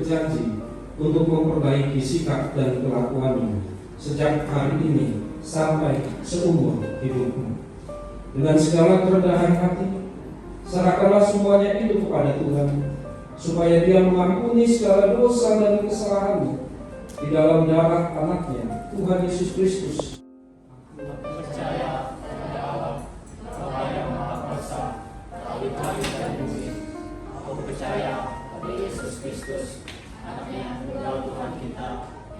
berjanji untuk memperbaiki sikap dan kelakuanmu sejak hari ini sampai seumur hidupmu. Dengan segala kerendahan hati, serahkanlah semuanya itu kepada Tuhan, supaya Dia mengampuni segala dosa dan kesalahanmu di dalam darah anaknya, Tuhan Yesus Kristus. Aku percaya pada Allah, Bapa yang Maha Kuasa, Bapa langit dan bumi. Aku percaya pada Yesus Kristus, Anaknya yang tunggal Tuhan kita,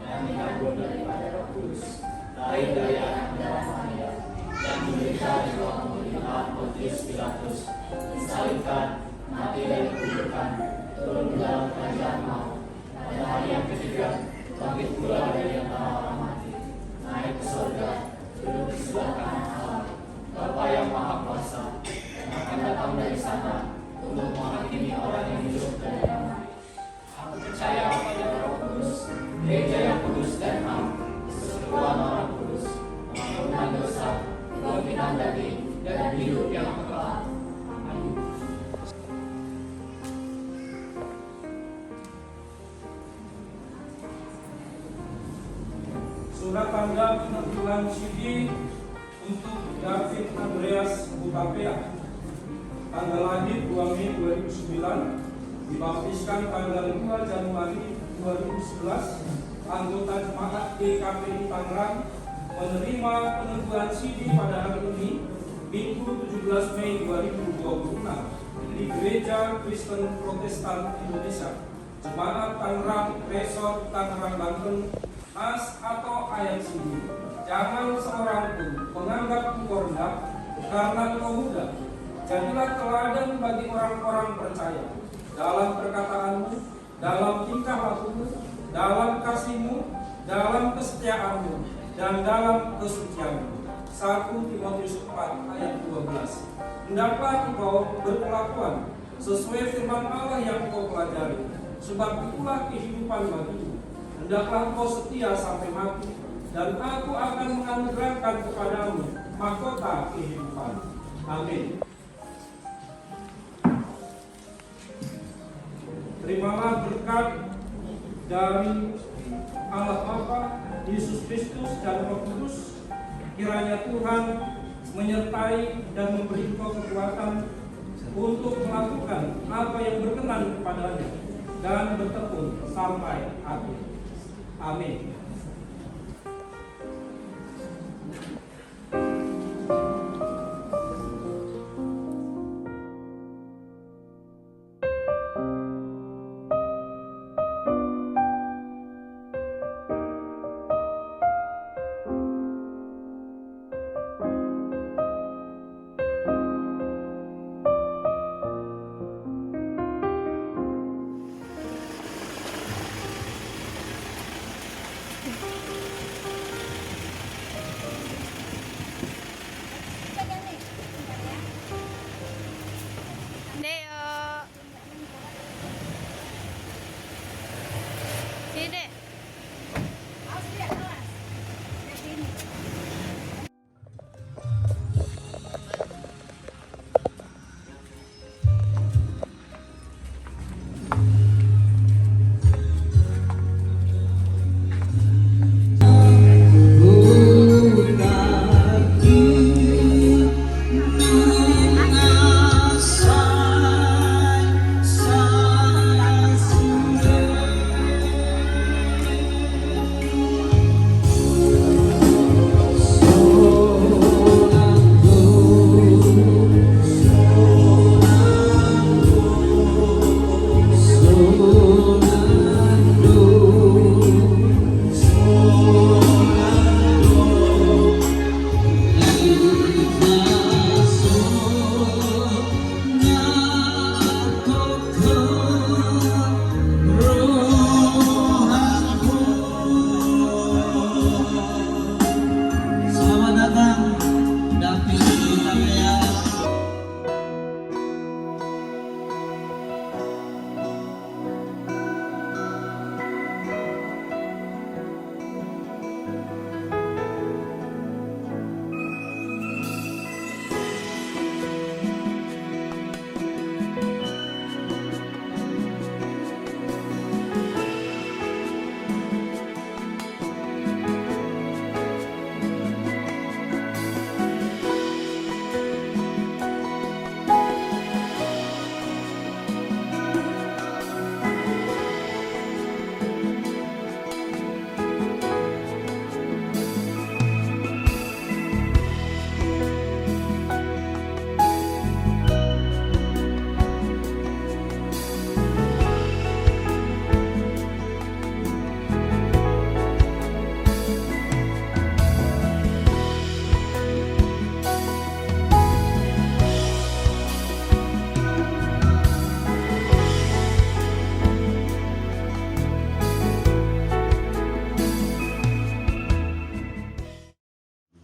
yang mengandung daripada Roh Kudus, lahir dari anak darah Maria, yang menderita di bawah pemerintahan Pontius Pilatus, disalibkan, mati dan dikuburkan, turun ke dalam kerajaan maut, pada hari yang ketiga bangkit pula dari antara orang mati, naik ke surga, duduk di sebelah kanan Allah, Bapa yang Maha Kuasa, yang akan datang dari sana untuk menghakimi orang yang hidup dan yang mati. Aku percaya pada Roh Kudus, Gereja yang kudus dan am, persekutuan orang kudus, pengampunan dosa, kebangkitan daging, dan hidup yang kekal. Amin. Surat tanda penentuan CD untuk David Andreas Hutapea. Tanggal lahir 2 Mei 2009, dibaptiskan tanggal 2 Januari 2011, anggota jemaat GKPI Tangerang, menerima penentuan CD pada hari ini, Minggu 17 Mei 2026, di Gereja Kristen Protestan Indonesia, Jemaat Tangerang, Resort Tangerang, Banten. Mas atau ayat sini, jangan seorang pun menganggap engkau rendah karena engkau muda. Jadilah teladan bagi orang-orang percaya dalam perkataanmu, dalam tingkah lakumu, dalam kasihmu, dalam kesetiaanmu, dan dalam kesucianmu. 1 Timotius 4 ayat 12. Hendaklah engkau berkelakuan sesuai firman Allah yang engkau pelajari, sebab itulah kehidupan bagimu. Hendaklah engkau setia sampai mati, dan aku akan menganugerahkan kepadamu mahkota kehidupan. Amin. Terimalah berkat dari Allah Bapa, Yesus Kristus, dan Roh Kudus. Kiranya Tuhan menyertai dan memberi engkau kekuatan untuk melakukan apa yang berkenan kepadanya dan bertekun sampai akhir. Amin.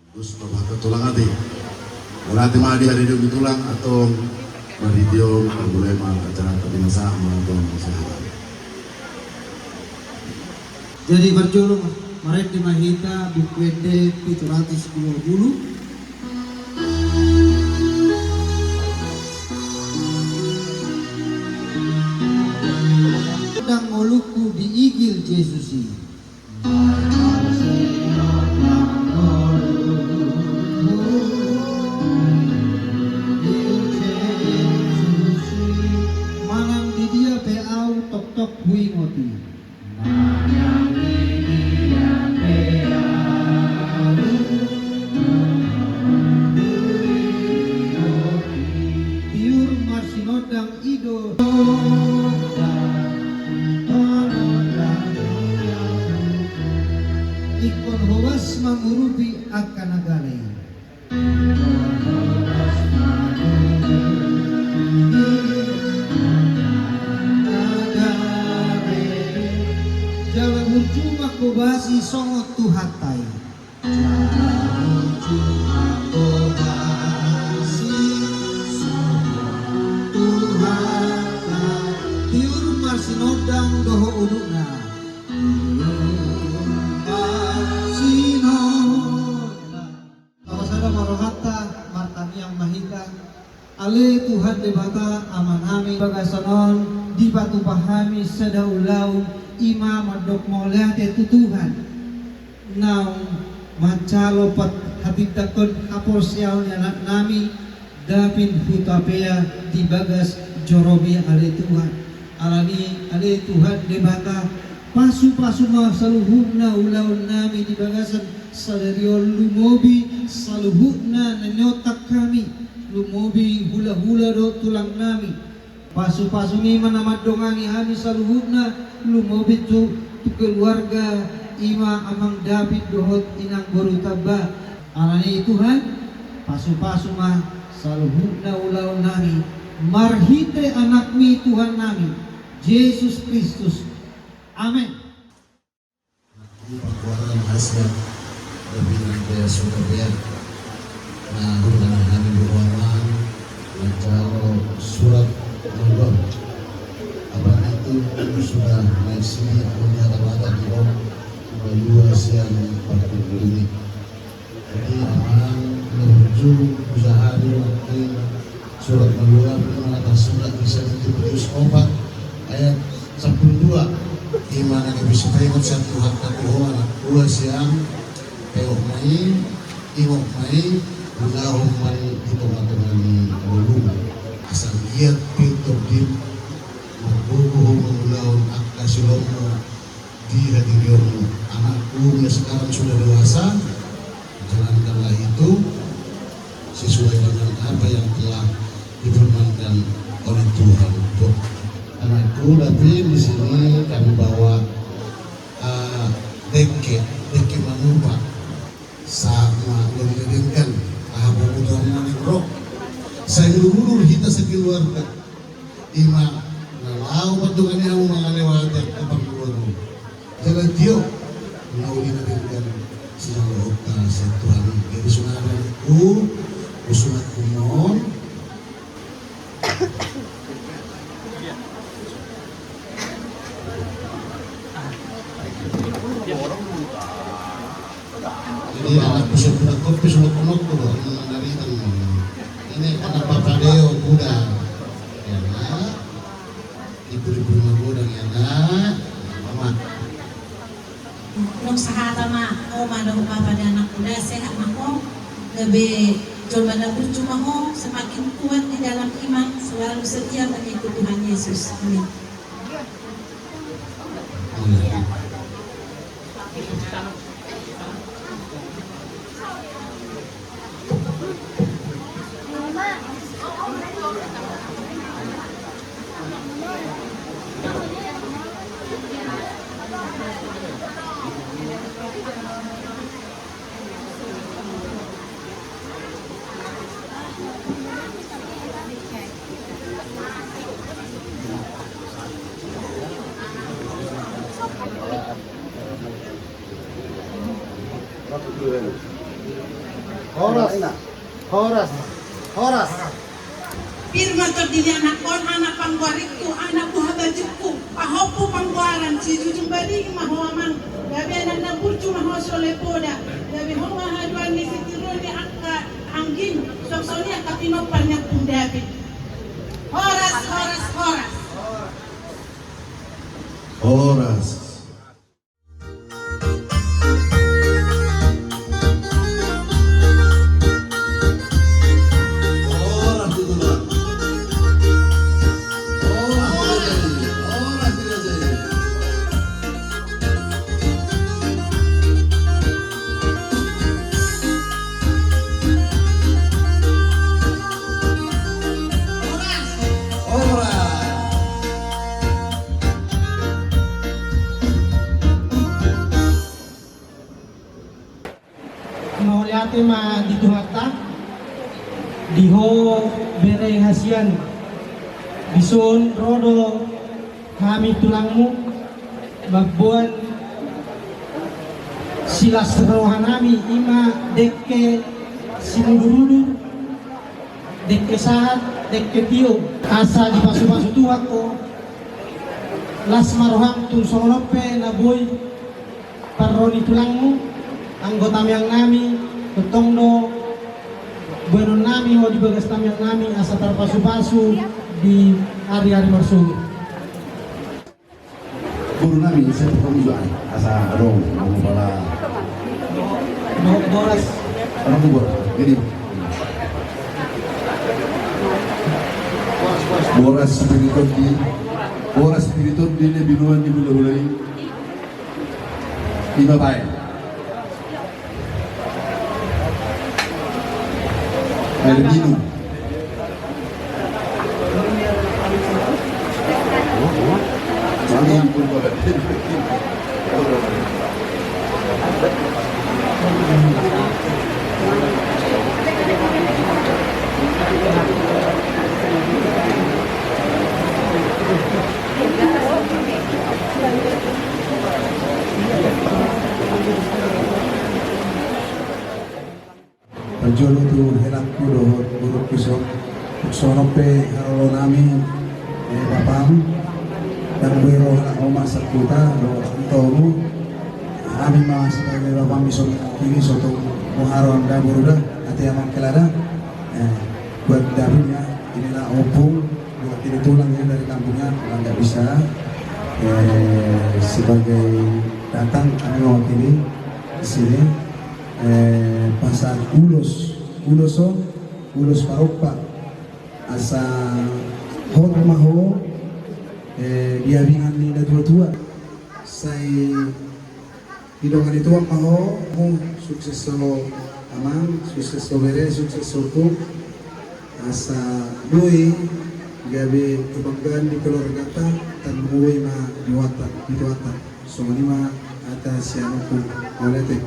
Terus bapak tulang hati. Berarti mah dia di tulang atau maridio boleh mah acara kebinasa maupun kesehatan. Jadi berjulung Maret di Mahita Bukwede 720 sedang ngoluku di igil Yesusi. Manang di dia peau tok tok hui ngoti. Tiur marsinodang ido ikon howas mangurupi akan agale. Jalan cuma kobasi songot tuhatai. Jalan cuma kobasi songot tuhatai. Tiur marsinodang doho udukna. Ale Tuhan debata aman ami bagasanon di batu pahami sedaulau ima madok moleh te tutuhan naung macalopat hati takon hapor siaw ni anak nami dapin hutapea di bagas jorobi ale Tuhan alani ale Tuhan debata pasu-pasu mah saluhuna ulaun nami di bagasan sadariol lumobi saluhuna nanyotak kami lumobi hula-hula do tulang nami pasu-pasu ni manamadongangi hami saluhuna lumobi tu keluarga ima amang David dohot inang borutaba alani Tuhan pasu-pasu mah saluhuna ulaun nami marhite anak mi Tuhan nami Yesus Kristus amin. Pakuaran hasil lebih dari sudah. Nah, bukan kami berwawan kalau surat nomor apa itu sudah masih punya kata di om luas yang pakai ini. Jadi aman menuju usaha di waktu surat nomor mana surat bisa ditulis 4 ayat 12 gimana kita bisa ingat satu hak Tuhan luas yang peok mai ingok mai Allahum mari itu matangani ulum asal giat pintu dim membubuh mengulaun akasilomu di hadirin anakku yang sekarang sudah dewasa jalankanlah itu sesuai dengan apa yang telah difirmankan oleh Tuhan untuk anakku. Tapi di sini kami bawa deke manupa sama yang saya dulu kita sekeluarga ima nalau patungan yang mengalewati kapal keluarga jalan tio nauli dengan sinang okta Tuhan jadi sunarku usunat kumon jadi anak sudah kopi sudah komot tuh ini anak Bapak Deo Buddha ya nak ibu-ibu rumah Buddha ya nak mama nung sahata ma o manong Papa dan anak muda sehat mako lebih coba nabur cuma ho semakin kuat di dalam iman selalu setia mengikut Tuhan Yesus amin. Horas. Firman terdiri anak kon, anak pangguariku, anak buah bajuku, pahopu pangguaran, si jujung bari mahoaman, gabi anak nabulcu mahosole poda, gabi hoa haduan ni sitironi angka anggin, sok-soknya kapinopan yang pundabi. Horas. Mau lihat ma di Tuhata diho bere hasian bison rodo kami tulangmu magbuan silas rohanami ima dekke simuduludur dekke sahat dekke tio asa di pasu-pasu tuak ko las maroham tun songonope na boy paroni tulangmu anggota yang nami ketongdo benon nami ho di bagas yang nami asa terpasu-pasu di hari-hari marsugi Guru nami saya pemujaan asa dong mau bala boras orang kubur jadi boras spiriton di binuan di bulai lima baik air minum yang pun boleh Penjolo tu helak kudo buruk pisok sonope harolo nami bapam dan biro helak oma sakuta do tomu kami mah sebagai bapam pisok kini soto muharam dan buruda ati amang kelada buat dapurnya inilah opung buat ini tulangnya dari kampungnya kalau nggak bisa sebagai datang kami mewakili di sini pasar ulos paropa asa hot maho dia bingan ni da tua sai hidongan itu maho mu sukses so aman sukses so bere sukses so ku asa doi gabe kebanggaan di keluarga ta tan muwe ma diwata so ni ma atas yang ku oleh te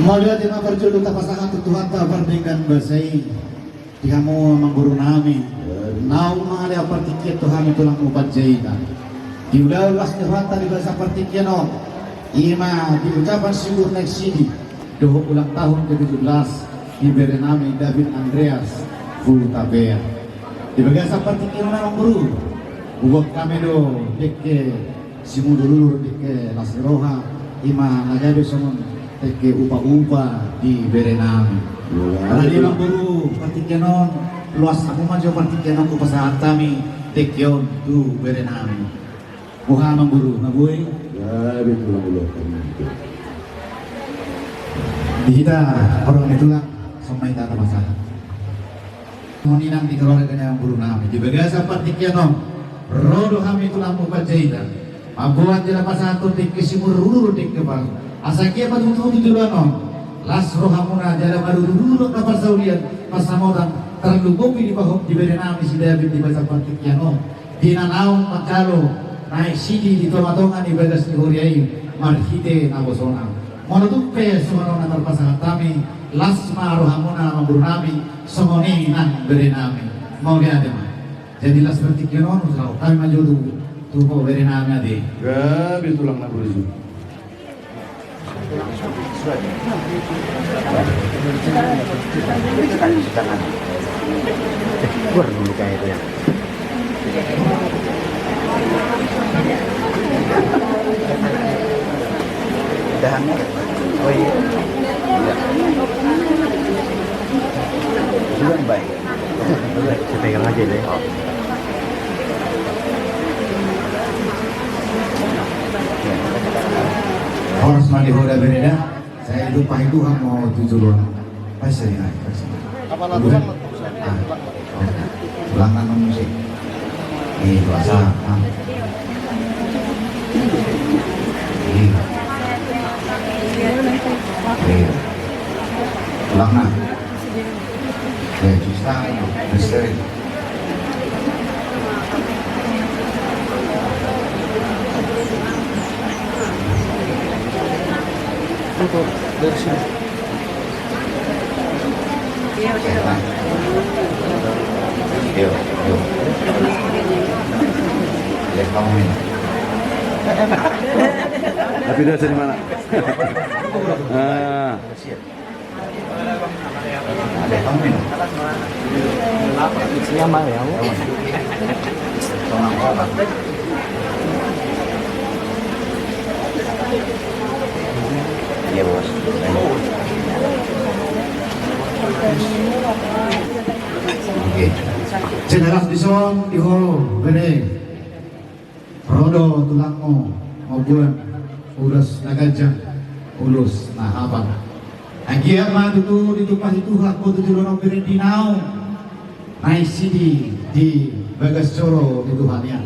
Malihat yang berjudul tapasangan Tuhan tak berdengkan bersai di kamu mengguru nami nau mali apartikian Tuhan tulang upat jaita di udah ulas Tuhan tadi bahasa partikian ima di ucapan syukur next sini doh ulang tahun ke-17 diberi nami David Andreas Fultabea di bahasa partikian orang guru buat kami do dekke simu dulu dekke lasroha ima nagabe somon teke upa-upa di berenami. Karena dia lang guru partikyanon luas aku maju partikyanon ko pasahan kami tekyon tu berenami. Buha mang guru na buhay. Grabe tulang-ulo kami. Di kita orang itu lah sampai tata pasahan. Moninang di keluarga yang guru nami di bagasa partikyanon rodo kami tulang upajaitan. Mabuat jela pasahan tu tikkisimur ruru tikkebal. Asakia patutu di duluan las rohamuna jala baru dulu kapal saulian pasamodan terlubupi di bawah di berenami si David di bahasa Partikiano di nanaung makalo naik sidi di tomatongan di bagas di horiai marhite nabosona monotupe sumanona terpasangan kami lasma rohamuna mamburnami somoni nang berenami mau lihat mah jadi las Partikiano kami maju tuh berenami ade Grabe tulang na bro. Pegang aja deh. Harus mandi hoda bereda. Saya lupa itu mau tujuh luar. Pas saya naik. Ulangan musik. Ini bahasa. Ulangan. Ya, justa, misteri. Untuk dari sini. Yuk. Lihat kamu ini. Tapi dia dari mana? Ah. Lihat kamu ini. Isinya mah ya. Sonang apa? Iya bos. Oke. Jenaras bison iho gede. Rodo tulangmu maupun urus nagajang ulus nahaban. Agia mah itu ditupas itu hak tujuh orang berentinau. Naik sidi di bagas coro di Tuhannya.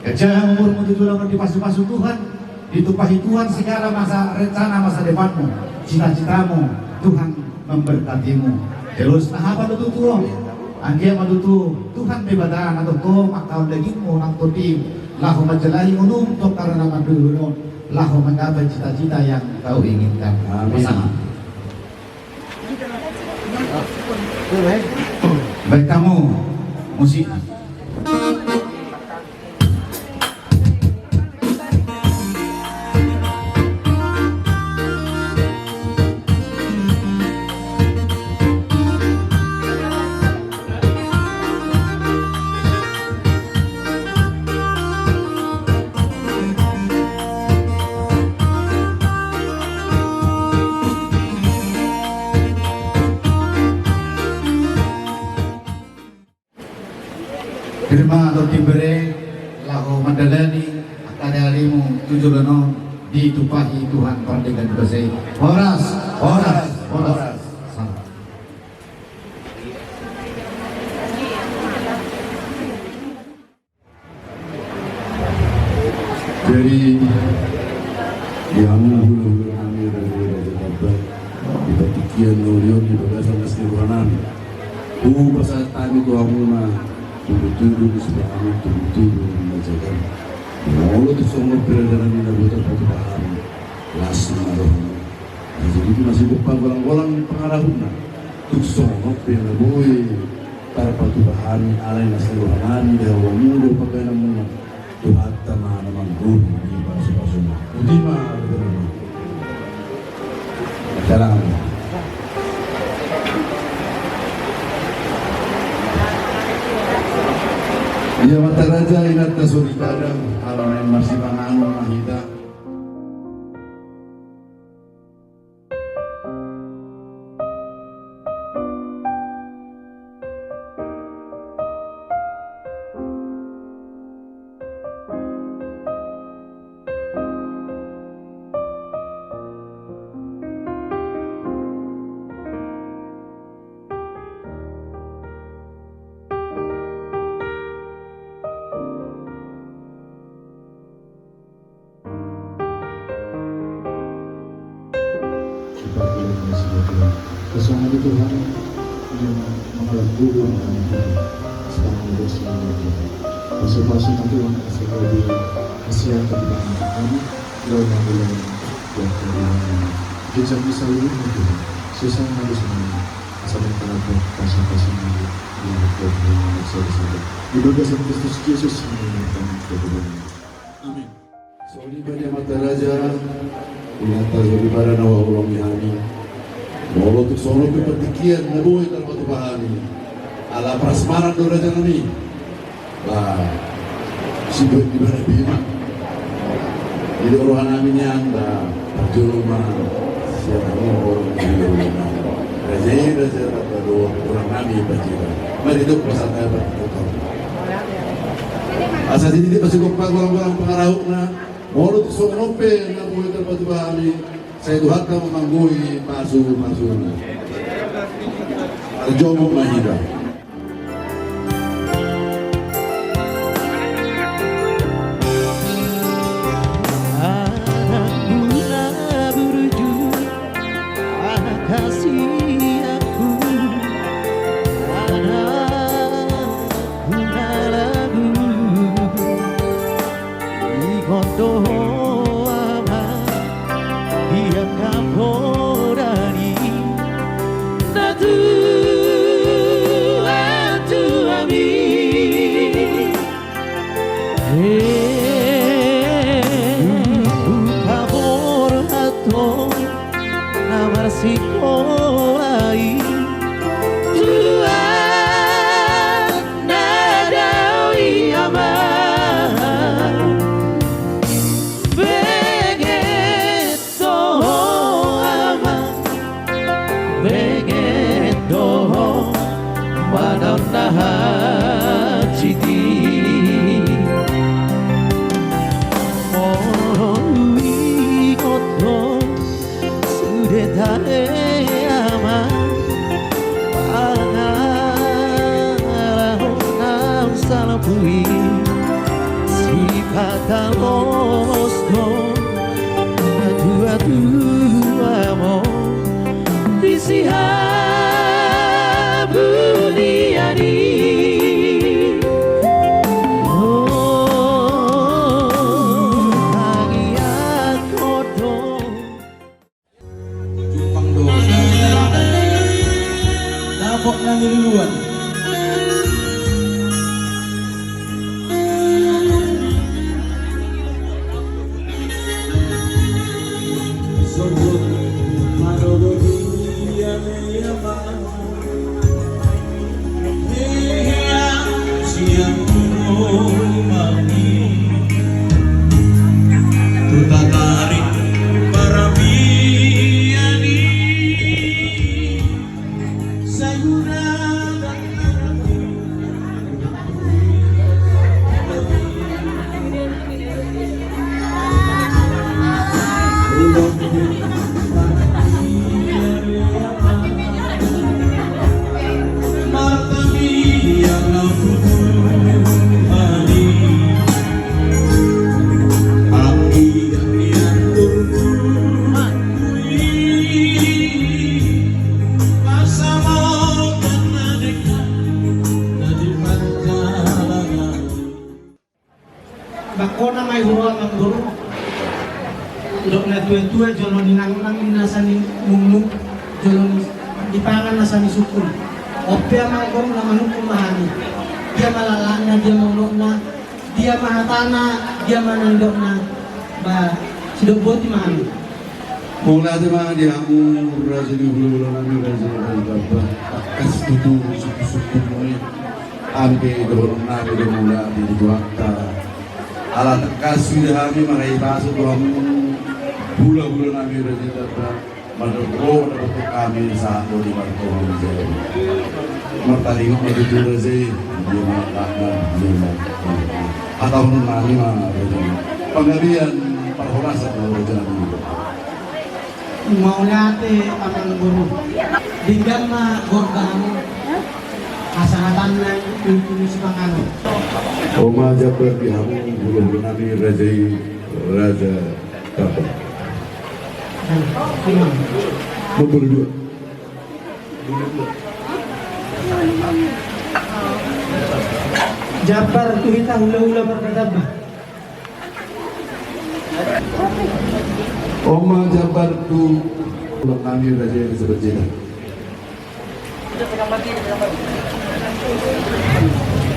Kerja umurmu tujuh orang dipasu-pasu Tuhan. Ditupahi Tuhan segala rencana masa depanmu, cita-citamu, Tuhan memberkatimu. Terus nah apa itu tuh? Anggia madutu Tuhan bebadan atau ko makau dagingmu nang todi lahu majalahi unum to karena madulun lahu mencapai cita-cita yang kau inginkan. Bersama. Baik kamu musik. Firma atau timbere lahu mandalani akadalimu tujuh leno ditupahi Tuhan perdegan besai horas. Jadi yang hulu kami dari Jakarta di Batikian Nurion di Bagasan Asliwanan pasal tani tu amuna tunggu di sebelah kami tunggu menjaga mau tu semua peredaran ini buat pertukaran las malam jadi itu masih berupa golang-golang pengarahuna tu semua peredaran para pertukaran alai Asliwanan di awal muda pakai nama Tuhan tamana manggung di bahasa-bahasa Udima Jalan Iya mata raja ingat nasuri kadang kalau yang masih pangangun mahita Kesalahan itu Tuhan yang mengelabukan kami Tuhan sekarang bersama Tuhan. Masing-masing Tuhan kasih lebih kasihan kepada kami dalam bulan yang kedua. Bisa ini Tuhan. Sesama harus menang. Sama terhadap pasal-pasal yang berkaitan bersama. Di bawah Kristus Yesus menyertakan kepada kami. Amin. Saudi pada mata raja, ingat dari pada nawa ulang dihani. Molo tu solo tu petikian nabuai terpatu bahani. Ala prasmaran do raja nami. Lah, sibuk di mana bima. Jadi orang amin yang dah berjulma siapa orang yang raja pada orang kami berjira. Mari itu pasal kaya bertutur. Asa di pasti kompak orang-orang pengarahuk na. Molo tu sonope na buhay terpatu bahami. Saya Tuhan kamu menggui masuk na. Arjo mo mahida. Bakona may huruan ng guru. Dok na tuwe-tuwe jolo ni nang nasa ni mungmung jolo ni dipangan nasa ni sukul. Opya mga guru na manukul mahani. Dia malalana, dia maulok na, dia mahatana, dia manandok na. Ba sidok boti mahani. Mula di mga di ako raja di ulo namin raja baba. Kas tutu suku-suku mo eh. Ampe dorong namin di mula di Duakta. Ala tekas sudah kami mengenai bahasa Tuhan bula-bula nabi raja data mendorong untuk kami saat di Tuhan menjadi mertalingo menuju raja dia mengatakan dia atau mengenai mana raja pengalian perhorasan raja mau nate amang guru bigam ma gordan asaratan na yung sepangano. Oma jabar bihamu belum nabi raja dapat. Nomor 2. Jabar tuhita hula-hula berkadabah. Oma Jabar tu ulang kami raja yang seperti ini.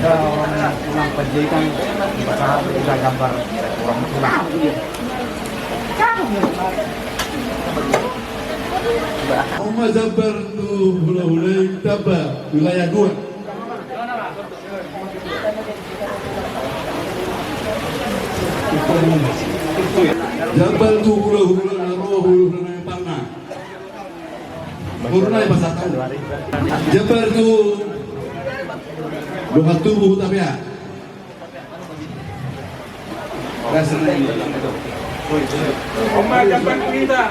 Kita orang pendidikan bahasa kita gambar orang tua. Oma Jabar tu hula-hula Tabah wilayah 2. Jabar tu hula-hula naroh hula-hula yang panah. Murna bahasa tahu. Jabar tu lukat tubuh tapi ya. Oma Jabar kita.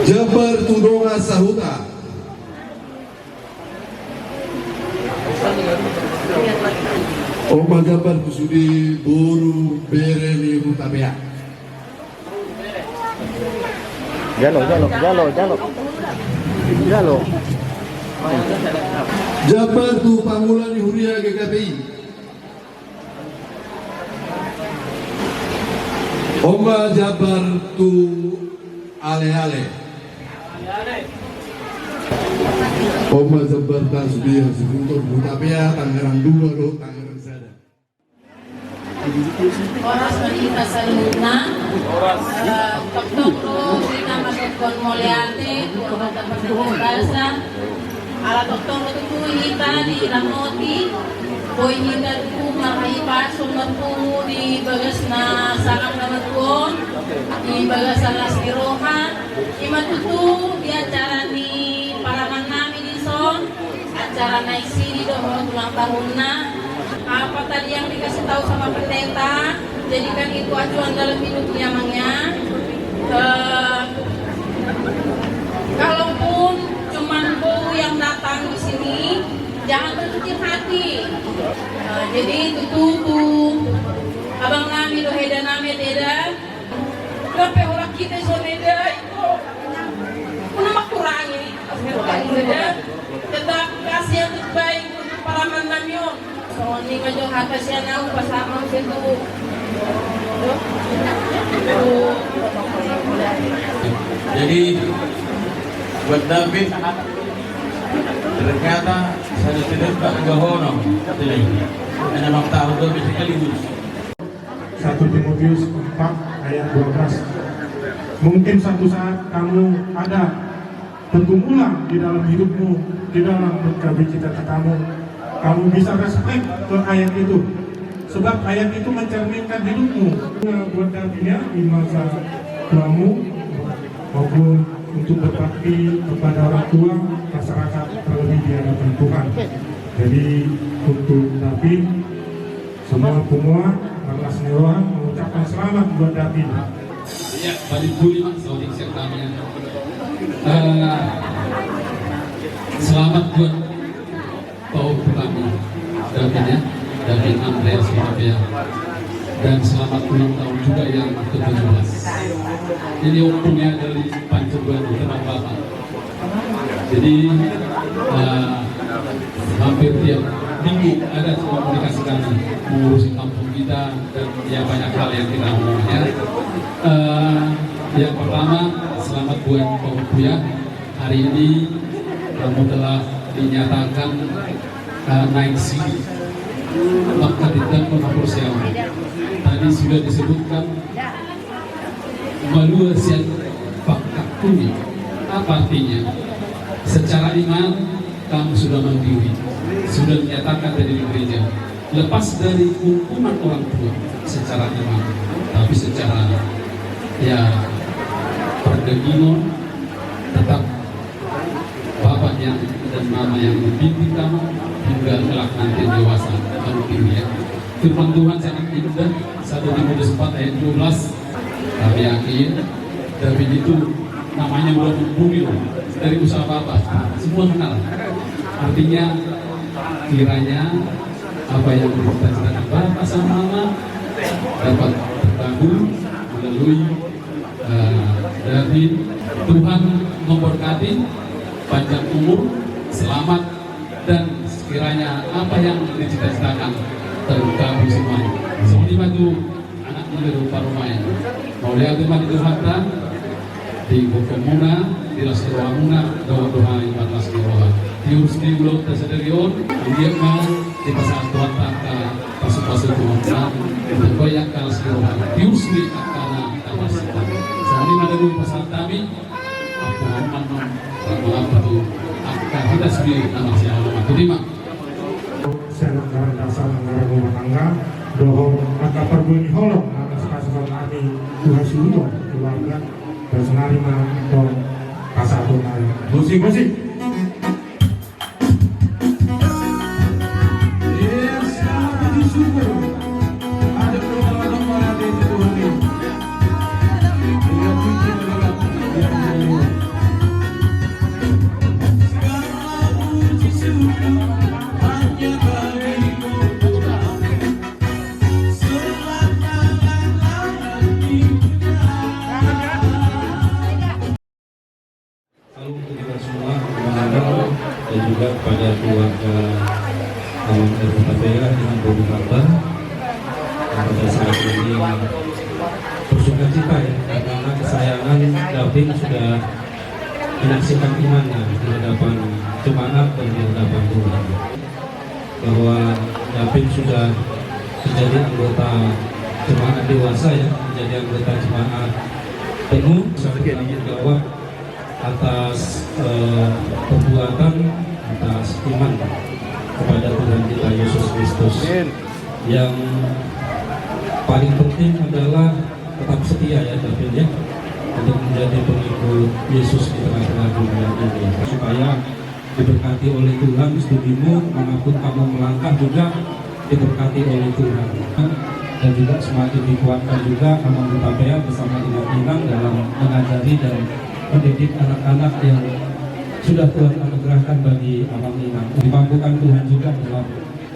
Jabar tu donga sahuta. Oma Jabar tu sudi buru bereni rutabea. Jalo. Jabar tu Pangulan Huria GKPI. Oma Jabar tu ale-ale. Oma Jabar tak sudah sebutor Butabea Tangerang 2 loh Tangerang Sada. Oras manita sa luna. Tok-tok lo, kita masuk kon Moliate, kurang dapat berkasa. Ala tok-tok lo tu kita di Lamoti. Boy kita tu makaipaso na po di bagas na sarang naman po. Di bagas sa Las Iroha. Imatutu di acara ni paraman namin di Son. Acara naik sini do ulang tahun na. Apa tadi yang dikasih tahu sama pendeta, jadikan itu acuan dalam hidupnya Mangnya. Kalaupun cuman bau yang datang di sini, jangan berkecil hati. Jadi tutup abang nami do heda nami deda. Sampai orang kita so deda itu, pun makurangi. Tetap kasih yang terbaik untuk para manamyon. So, ini nga yung hata siya na pasamang siya Jadi buat David ternyata saya tidakagahono jadi hanya tahu itu bisa sekaligus 1 Timotius 4 ayat 12. Mungkin suatu saat kamu ada pergumulan di dalam hidupmu, di dalam berbagai cita-citamu. Kamu bisa respek ke ayat itu, sebab ayat itu mencerminkan hidupmu. Buat dirinya di masa tuamu maupun untuk berbakti kepada orang tua, masyarakat, terlebih di hadapan Tuhan. Jadi untuk David, semua Marlas Neroa mengucapkan selamat buat David. ya balik buli mak sauding siap kami selamat buat tahun pertama David David Andreas Surabaya dan selamat ulang tahun juga yang ke-17. Ini umumnya dari Pancoban teman Bapak. Jadi hampir tiap minggu ada komunikasi kami mengurusi kampung kita dan ya banyak hal yang kita ngomongnya. Yang pertama selamat buat Pak Buya, hari ini kamu telah dinyatakan naik sini maka tidak persiapan. Tadi sudah disebutkan maluasian fakakuni. Apa artinya? Secara iman kamu sudah mandiri, sudah menyatakan dari gereja, lepas dari hukuman orang tua secara iman, tapi secara ya perdeginon tetap bapak yang dan mama yang membimbing kamu hingga kelak nanti dewasa kamu pilih ya. Firman Tuhan sangat indah 1 Timotius 4 ayat 12. Kami yakin David itu namanya belum membumi dari usaha bapak, semua kenal. Artinya kiranya apa yang bercita-citakan bapak sama mama dapat terbangun melalui David. Tuhan memberkati, panjang umur, selamat, dan sekiranya apa yang dicita-citakan terkabul semuanya. Seperti itu anak muda rupa rumahnya. Mau lihat teman itu harta di hukum muna, di lasroa muna, doa-doa ibadah lasroa. Diurus di ulang tersendirion, dia mau di pasal Tuhan tak pasal Tuhan, untuk koyak kalau lasroa. Diurus di akana kapasitas. Sehari malam pasal kami, apa aman apa tu akan kita sendiri nama siapa terima. Saya negara dasar negara rumah tangga dohong maka perbunyi holong atas kasus kami Tuhan Sulo keluarga dan senarima atau kasar tunai musik. Salam untuk kita semua, teman-teman, dan juga kepada keluarga Alun RKPA dengan Bobi Karta yang pada saat ini bersuka cita ya, karena kesayangan David sudah menyaksikan imannya di hadapan jemaat dan di hadapan Tuhan, bahwa David sudah menjadi anggota jemaat dewasa ya, menjadi anggota jemaat penuh sampai tanggung jawab atas perbuatan, atas iman kepada Tuhan kita Yesus Kristus. Yang paling penting adalah tetap setia ya David ya, untuk menjadi pengikut Yesus di tengah-tengah dunia ini, supaya diberkati oleh Tuhan. Studimu manapun kamu melangkah juga diberkati oleh Tuhan, dan juga semakin dikuatkan juga Amang Utapea bersama Inang dalam mengajari dan mendidik anak-anak yang sudah Tuhan anugerahkan bagi Amang Inang. Dimampukan Tuhan juga dalam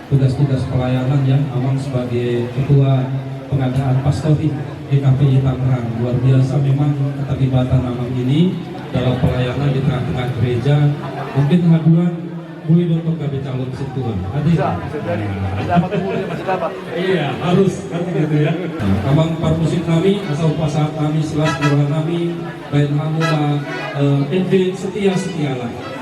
tugas-tugas pelayanan yang Amang sebagai ketua pengadaan pastori di KPI Tangerang. Luar biasa memang keterlibatan Amang ini dalam pelayanan di tengah-tengah gereja. Mungkin haduan boleh untuk kami calon Tuhan. Bisa dapat masih dapat. Iya, harus kan gitu ya. Amang parmusik kami asal pasar kami selas keluarga kami baik kamu Edwin setia-setialah.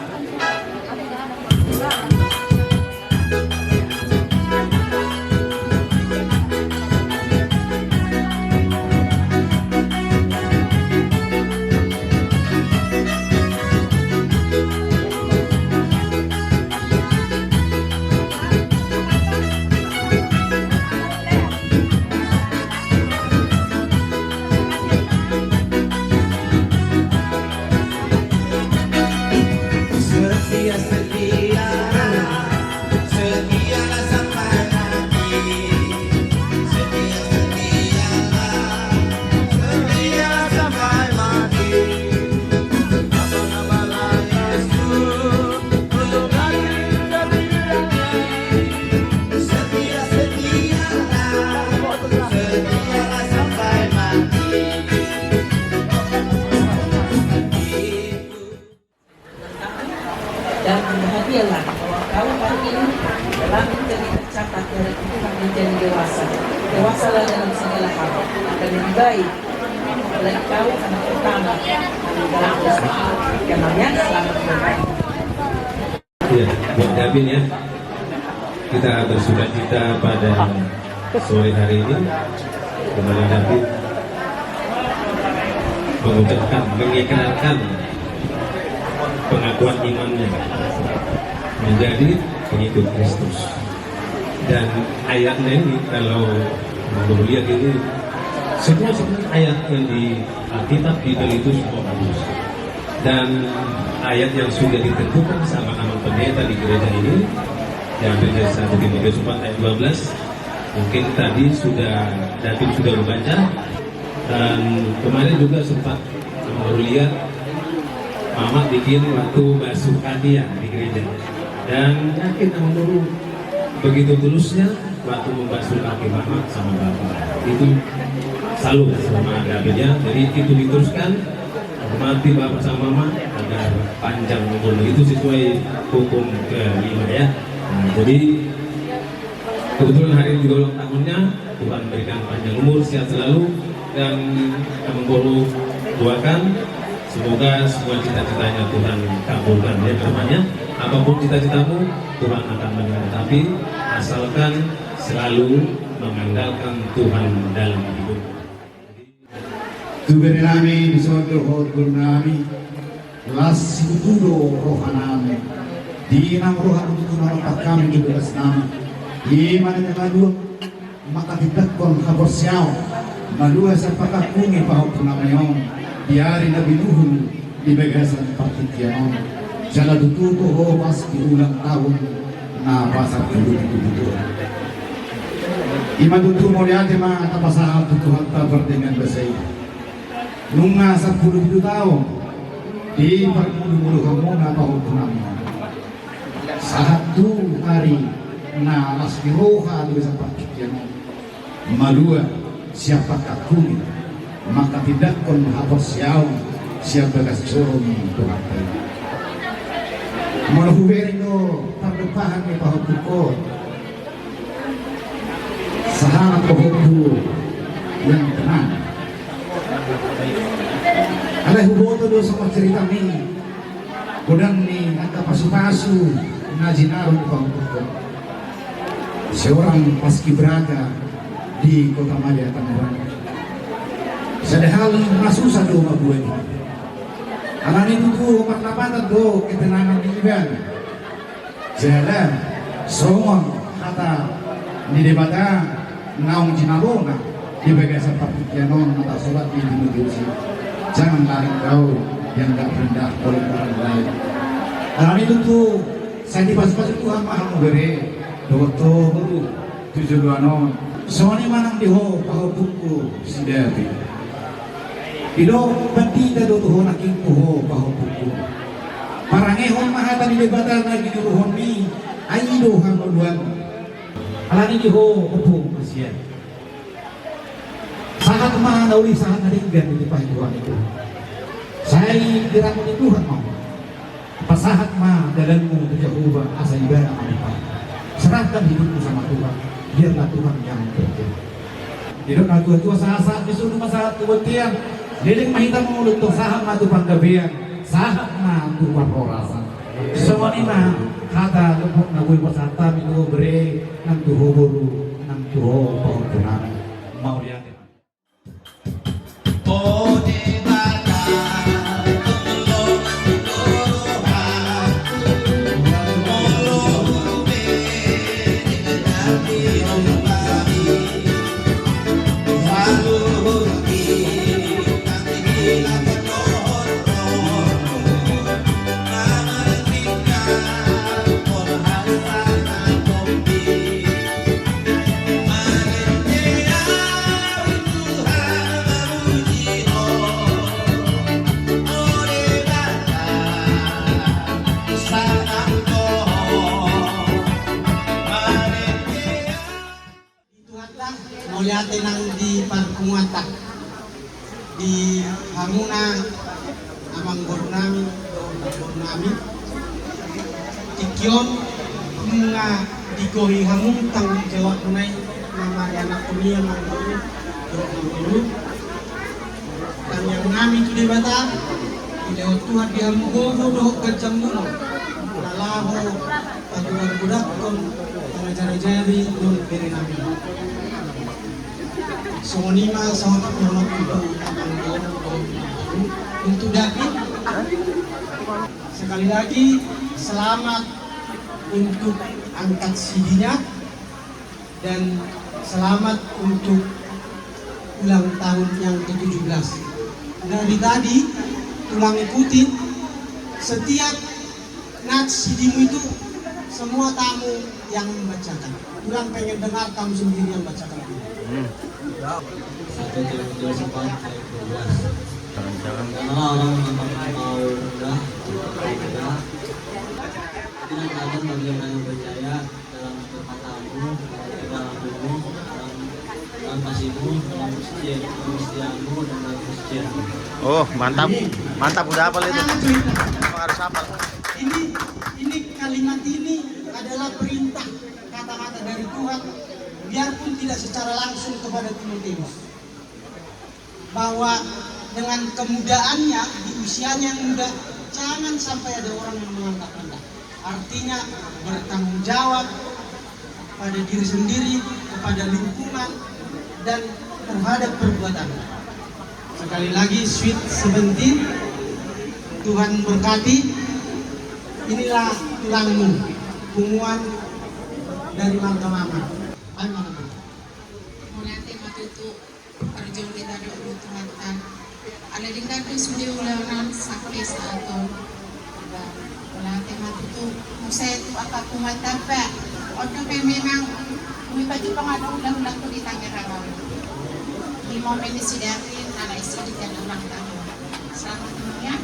Dan berhadiahlah bahwa kau hari ini dalam menjadi tercatat dari Tuhan menjadi dewasa. Dewasalah dalam segala hal akan lebih baik. Apalagi kau anak pertama dalam Kristus. Karena selamat berkata. Ya, buat David ya, kita bersuka cita pada sore hari ini, kepada David mengucapkan, mengikrarkan pengakuan imannya menjadi pengikut Kristus. Dan ayatnya ini kalau lihat ini semua ayat yang di Alkitab itu semua bagus, dan ayat yang sudah ditentukan sama Amang Pendeta di gereja ini yang ada 1 Timotius 4 ayat 12 mungkin tadi David sudah membaca, dan kemarin juga sempat baru lihat Mama bikin waktu basuh hadiah di gereja, dan yakin Amang Guru begitu tulusnya waktu membasuh kaki Mama sama Bapak. Itu salut sama Davidnya, jadi itu diteruskan hormati bapak sama mama agar panjang umur. Itu sesuai hukum kelima ya. Nah, jadi kebetulan hari ini juga ulang tahunnya, Tuhan berikan panjang umur, sehat selalu, dan kami perlu doakan semoga semua cita-citanya Tuhan kabulkan ya temannya. Apapun cita-citamu Tuhan akan menyertai, asalkan selalu mengandalkan Tuhan dalam hidup. Tugere nami di sorga guru nami las situdo rohanami di nam rohan untuk menolong kami juga nami di mana kedua maka tidak kon kabor siau malua sapaka kungi pahok namayon di hari Nabi Nuh di bagasan partikianon jala dutuko ho pas di ulang tahun na pasar dulu itu ima dutu moliate ma tapasahal Tuhan tabar dengan bersih nunga 10 tahun di permulu-mulu kamu na pahutunam satu hari na alas biroha di bisa partikian malua siapa kakuni maka tidak kon hapus siau siapa kasih Tuhan mau huberi do perdepahan di pahutuko sahabat pahutu yang tenang. Ada huboto do sama cerita nih, kudang nih angka pasu-pasu ngajinaron di Pahutuko. Seorang paskibraka di Kota Madia Tangerang. Sadahal masusah do mabuai ini. Anak itu tuh martabat do ketenangan di Iban. Jalan somong kata di debata naung jinalona di bagasan partikianon atau sholat di menuju. Jangan lari kau yang gak rendah oleh orang lain. Karena itu tuh saya dibahas-bahas Tuhan maha memberi dokter tujuanon soalnya manang diho paho buku sidati ido bandita do tuho naking tuho paho buku parangehon maha tadi debatan lagi di ruhon mi aido hangoduan alani diho opung kasihan sangat mahanauli sangat naringgan di Tuhan itu. Saya dirangkul Tuhan mau. Pasahat mah dalammu terjauh asa ibadah apa. Serahkan hidupmu sama Tuhan. Biarlah Tuhan yang bekerja. Hidup na tua sahat disuruh masalah tuwatian. Liling mahita mengulut tuh sahat mah Tuhan gabean. Sahat mah Tuhan rasa. Semua ini mah kata lupuk na kuy pasata minuh bere nang tuho buru nang tuho pahuntunan. Mau lihat. Mulyate nang di Parkumuatak di Hamuna amang Bornami Tikyon mga dikohi hamung tanggung jawab tunai nama anak kuliah mangkulu dan yang ngami itu di bata tidak Tuhan di hamugo doh kacang muno lalaho paduan budak kon jari-jari non beri nami sonima sahabat nyolok itu untuk David. Sekali lagi selamat untuk angkat CD-nya dan selamat untuk ulang tahun yang ke-17. Dari tadi tulang ikutin setiap nats CD-mu itu semua tamu yang membacakan. Tulang pengen dengar kamu sendiri yang bacakan. Satu dua sempat jangan orang mau udah tidak akan bagaimana yang percaya dalam kata-katamu dalam ilmu dalam kasihmu dalam kesetiaanmu dan dalam kesetiaanmu. Oh mantap. Mantap, udah hafal itu. Cerita. Emang harus hafal. Ini kalimat ini adalah perintah kata-kata dari Tuhan, biarpun tidak secara langsung kepada Timotius, bahwa dengan kemudaannya di usianya yang muda jangan sampai ada orang yang menganggap rendah. Artinya bertanggung jawab pada diri sendiri, kepada lingkungan, dan terhadap perbuatan. Sekali lagi, Sweet 17, Tuhan berkati. Inilah tulangmu, punguan dari Marga Mama. Ayo Mama. Mulai matutu perjoli dari ulu Tuhan. Ada dengan sudi ulangan sampai satu. Mulai matutu musai itu apa Tuhan dapat. Untuk memang baju pengadau ulang-ulang tu di tangan rawan. Di momen ini sidatin ada istri dan ulang tahun. Selamat ya.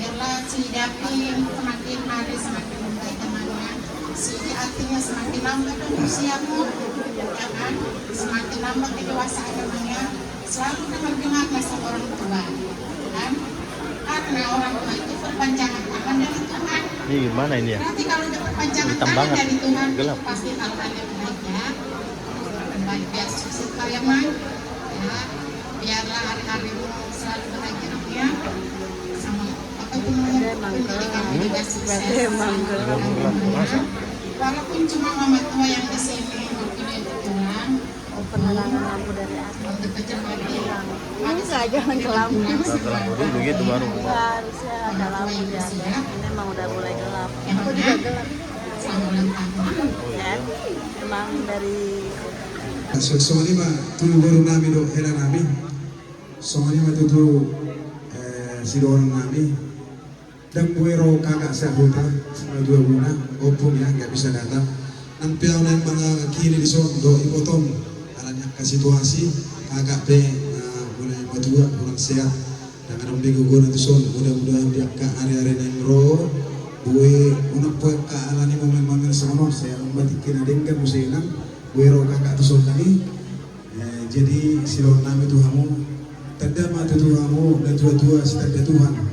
Biarlah si Dapin semakin hari semakin membaik temannya. Si artinya semakin lambat usiamu, ya kan? Semakin lambat kedewasaan namanya. Selalu dengar nasihat orang tua, kan? Karena orang tua itu perpanjangan tangan dari Tuhan. Ini gimana ini ya? Nanti kalau ada perpanjangan Hitam tangan banget. dari Tuhan, Gelap. pasti kalau ada baiknya, baik biar sukses karyawan, ya. Biarlah hari-harimu selalu bahagia ya. Sama apa itu namanya pendidikan juga sukses. Walaupun cuma mama tua yang di sini waktunya itu pulang, penerangan lampu dari atas. untuk kecil lagi. Ini nggak jangan ke lampu. Lampu dulu gitu baru. Harusnya ada lampu di atas. Ini emang udah mulai gelap. Aku juga gelap. Ya, emang dari. Soalnya mah tuh baru nami do hela nami. Soalnya mah tuh si orang nami. Dan buero kagak sehuta selama 2 bulan. Opung ya nggak bisa datang. Nang piau nang mga kini di son do ipotong. Alanya ke situasi kagak pe mulai berdua kurang sehat. Dan kadang minggu gua nanti son mudah-mudahan dia ke area-area nang ro. Bue unak poe ka alani momen-momen semono saya membatikin adengkan musenang. Buero kakak tu son tadi. Jadi silon nami Tuhanmu. Tanda mata Tuhanmu dan tua-tua setanda Tuhan.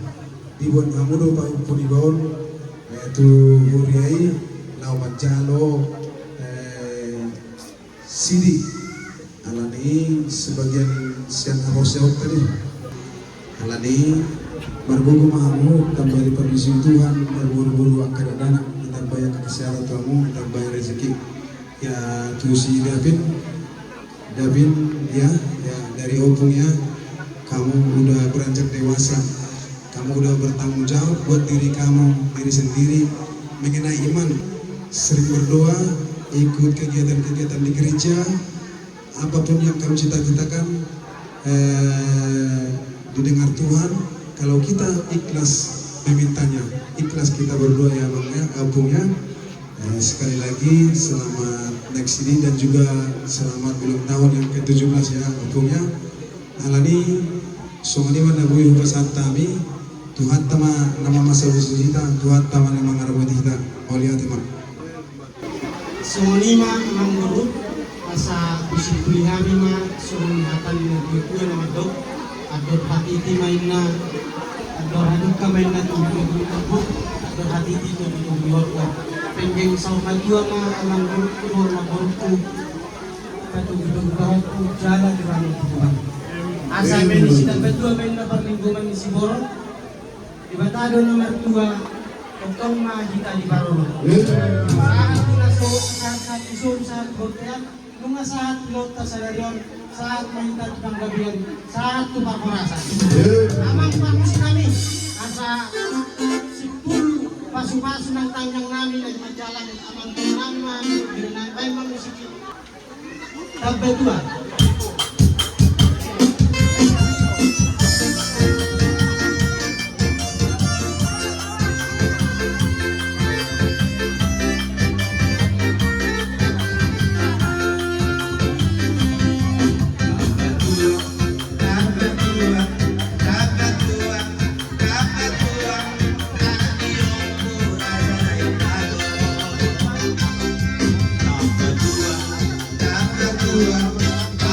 Dibuat kamu do pun dibawa yaitu Huriai lawan Jalo Sidi alani sebagian siang hosel tadi alani berguru mahamu tambah di permisi Tuhan berburu-buru akad anak tambah yang kesehatan kamu tambah rezeki ya tu si Davin ya dari opungnya kamu udah beranjak dewasa. Kamu udah bertanggung jawab buat diri kamu, diri sendiri, mengenai iman. Sering berdoa, ikut kegiatan-kegiatan di gereja, apapun yang kamu cita-citakan, didengar Tuhan. Kalau kita ikhlas memintanya, ikhlas kita berdoa ya Bang ya, kampungnya. Sekali lagi selamat next ini dan juga selamat ulang tahun yang ke-17 ya kampungnya. Alani, songani mana gue hubasat kami. Tuhan tama nama masa kita, Tuhan tama nama ngarabot kita, oleh teman. Sonima mangguru asa bisi kulihami ma son hatan ni kuya na dok ador hati ti mainna ador haduk ka mainna tu bu ador hati ti tu bior ko penjeng saw kajua ma mangguru ko ma borku katu bidung bahot ku jala di rano Tuhan. Asa meni sidang kedua mainna perlingkungan ni si Boro. Dibatado nomor 2 Tong mahita di Barolo. Saat naso saat isun saat bortean nunga saat pilota salarion saat mahita di Panggabian saat tu pakorasan. Amang pamusin kami asa sipul pasu-pasu ng tanjang namin at majalan amang tunang binanay mamusiki. Tabe 2. Tua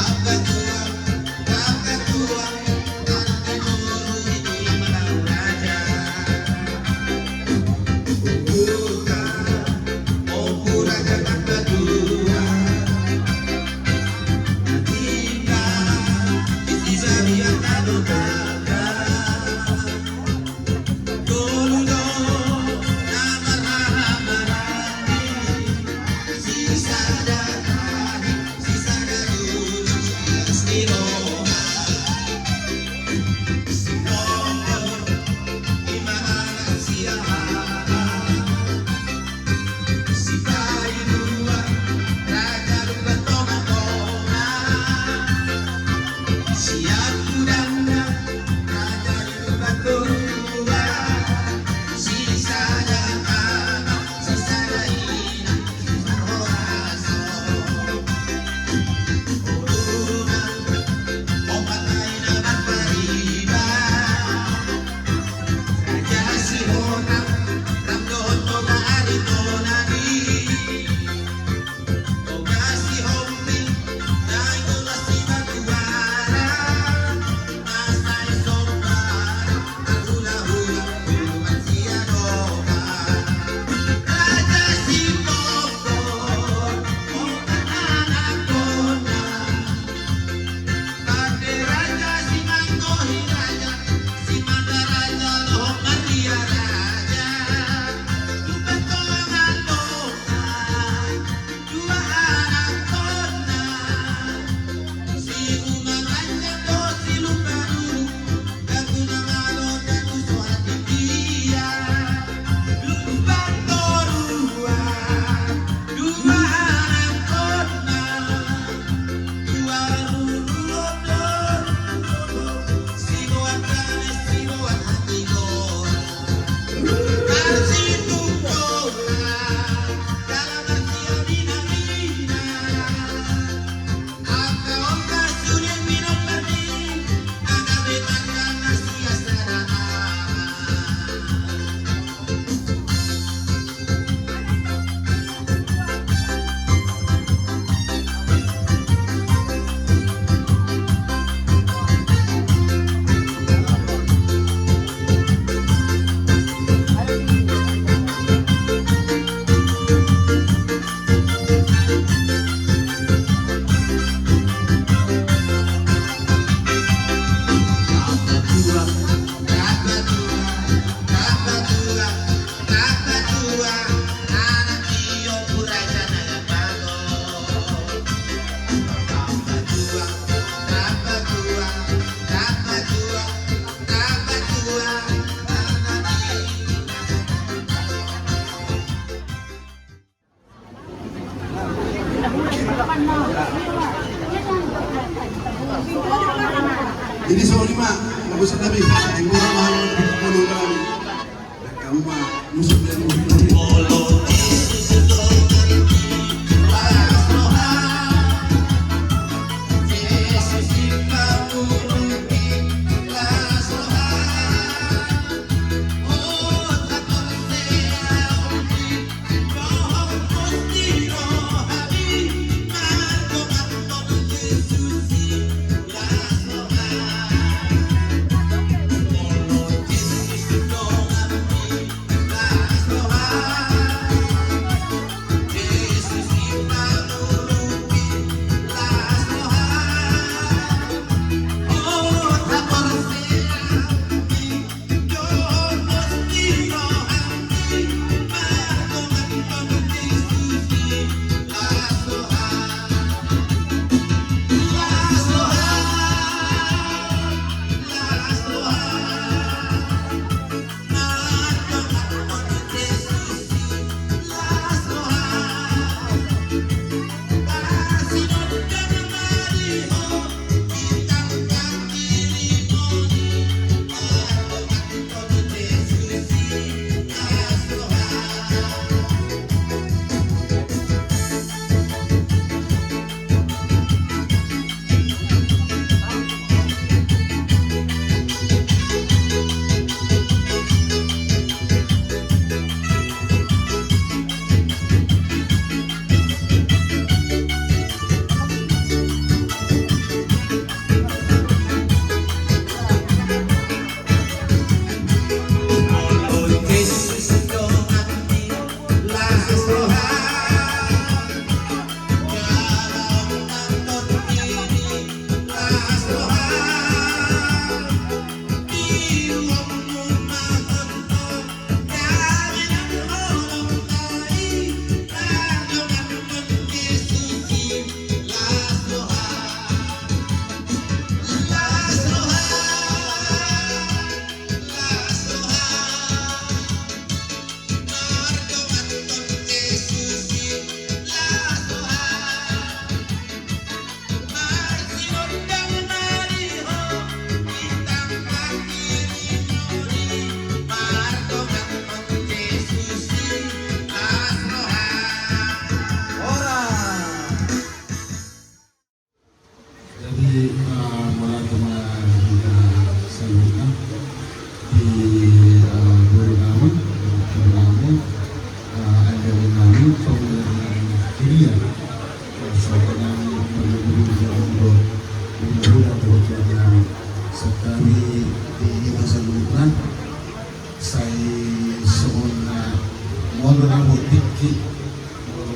Jadi soal lima, bagus tapi yang murah mahal puluh kali. Kamu mah musuh dan dari di masa lupa saya semuanya mono na butiki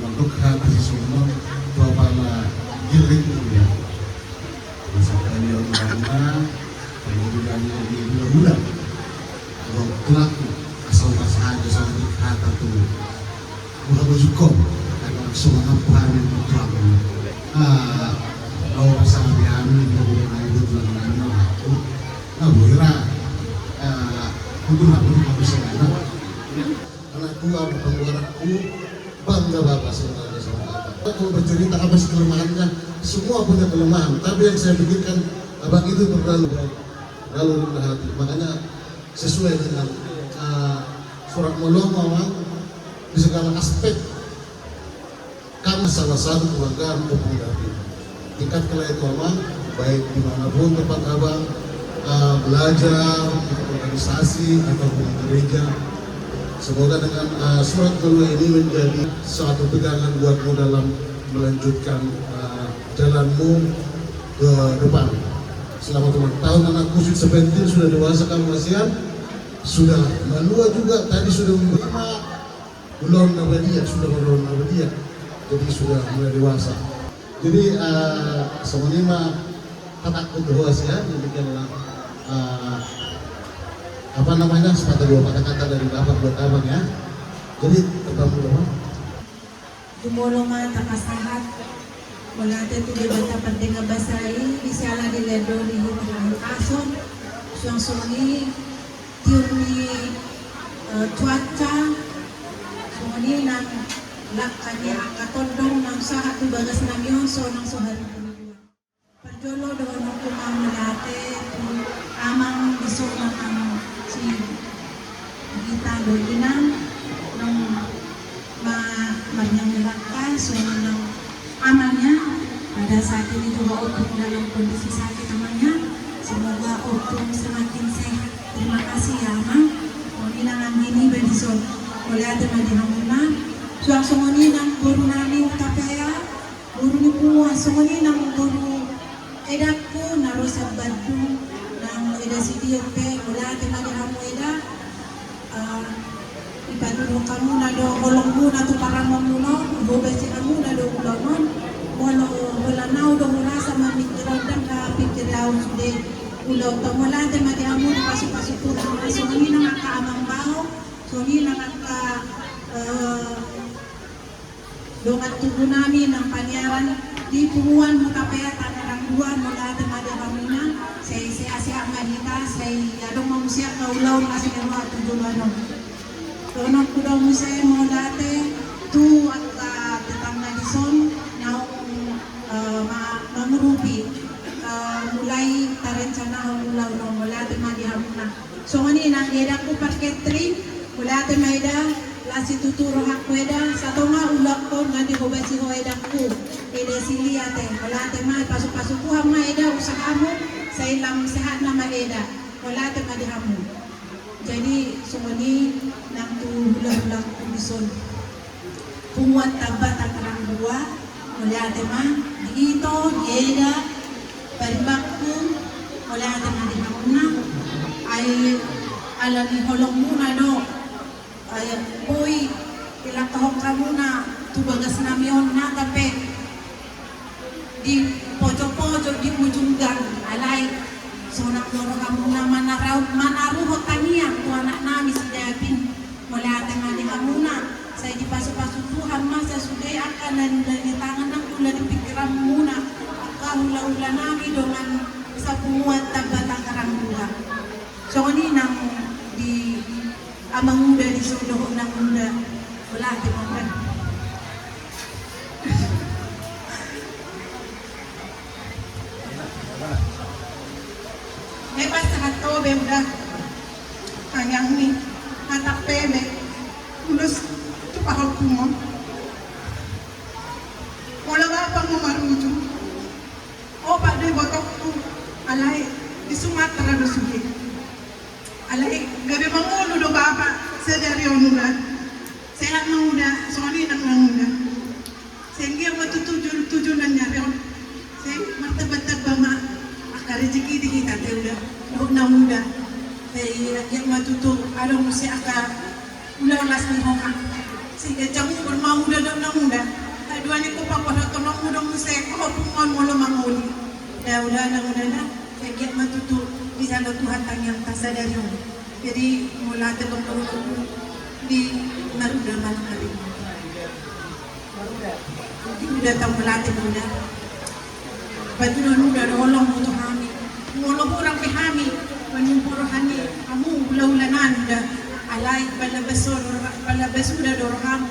untuk hati semua tua pala giring ya masa kali orang kemudian di bulan kalau pelaku asal masa aja sama di kata tuh udah bersyukur karena semua ngapain pelaku kalau bersama kami kemudian itu telah aku kira untuk aku bisa anak anakku apa penggunaanku bangga bapak sebenarnya sama bapak. Aku bercerita apa sih kelemahannya, semua punya kelemahan. Tapi yang saya pikirkan abang itu terlalu rendah hati. Makanya sesuai dengan surat Mulung di segala aspek kami salah satu keluarga untuk menghadapi tingkat kelayaknya baik dimanapun tempat abang belajar, organisasi ataupun gereja. Semoga dengan surat kedua ini menjadi suatu pegangan buatmu dalam melanjutkan jalanmu ke depan. Selama ulang tahun anakku sebentar sudah dewasa kamu kasihan, sudah malua juga tadi sudah menerima belum Nabadia, sudah belum Nabadia, jadi sudah mulai dewasa. Jadi semuanya mah kataku dewasa ya, demikianlah apa namanya sepatah dua kata-kata dari bapak buat abang ya. Jadi ketemu dong. Dumulong man takasahat wala tayo bata penting basai bisala di ledo di hubungan kaso siyang suni tiurni cuaca suni nang lakanya akatondong nang sahat tu bagas nang yon so nang sohari perjolo dengan hukumang melate amang bisok nang si kita doinan nang menyelamatkan semua nang amannya pada saat ini juga Opung dalam kondisi sakit amannya, semoga Opung semakin sehat. Terima kasih ya Amang. Moni nang gini bedison oleh ada madihamuna suang songoni nang guru nani utapaya guru ni puas songoni nang guru edaku narosat badu nang eda sidiope oleh ada madihamu eda ipaduro kamu nado holongmu natu paramomuno bobesi kamu nado ulomon wala nau do merasa mamikiran dan pikirau sude ulo tomola de madiamu di pasu-pasu kurang so ini nang ka amang bao so ini nang ka dongat tubuh nami nang panyaran di punguan mukapea tanarang dua mula de madiamuna saya asia manita saya adong manusia kaulau nasi dewa tujuan Tono kuda musai mau date tu atau tetangga di son naung mengurupi mulai tarencana ulau no mulai tema di hamuna. So ini nang eda ku parketri mulai tema eda lasi tuturo hak eda satu ma ulak ko ngadi hobesi ho eda ku eda siliate mulai tema pasu ku hama eda usahamu sailam sehat nama eda mulai tema di hamu. Jadi sumoni nang tu bulan-bulan kubison pumuat tabat takarang dua oleh adema ito yeda parimakku oleh adema di hamuna ay alani holong muna do ay boy ilakahok kamuna tu bagas namion na tapi di pojok-pojok di ujung gang alay sonak loro kamu na manaruh tania tu anak nami sidapin mulai atema di hamuna saya di pasu-pasu Tuhan masa sudah akan dari tangan aku dari pikiran muna aku hula-hula nami dengan sapunguat tabatang karang dua so ini nang di amang muda di sodoh nang muda belah teman Lepas sangat tahu benda hanya ni mata peme tulus tu pahal kumon walang apa mo marujo o pak de botok tu alay di Sumatra do sugi alay gabi mangulo do baba sedari onula sehat muda soni nang muda sehingga tujuan nyari se martabat bama akar rezeki di kita udah na muda. Yang matutu ada musi aka ulah las ni hoka. Sehingga jamu bermau muda na muda. Dua ni ko pa to na muda musi ko pungon molo manguli. Da ulah na muda na yang matutu bisa lo Tuhan yang tasadari. Jadi mula telung di maruda malam hari. Udah tahu melatih muda. Batu muda dolong untuk kami. Mula orang kami menumpur hani kamu ulah-ulanan dah alai bala besura dorang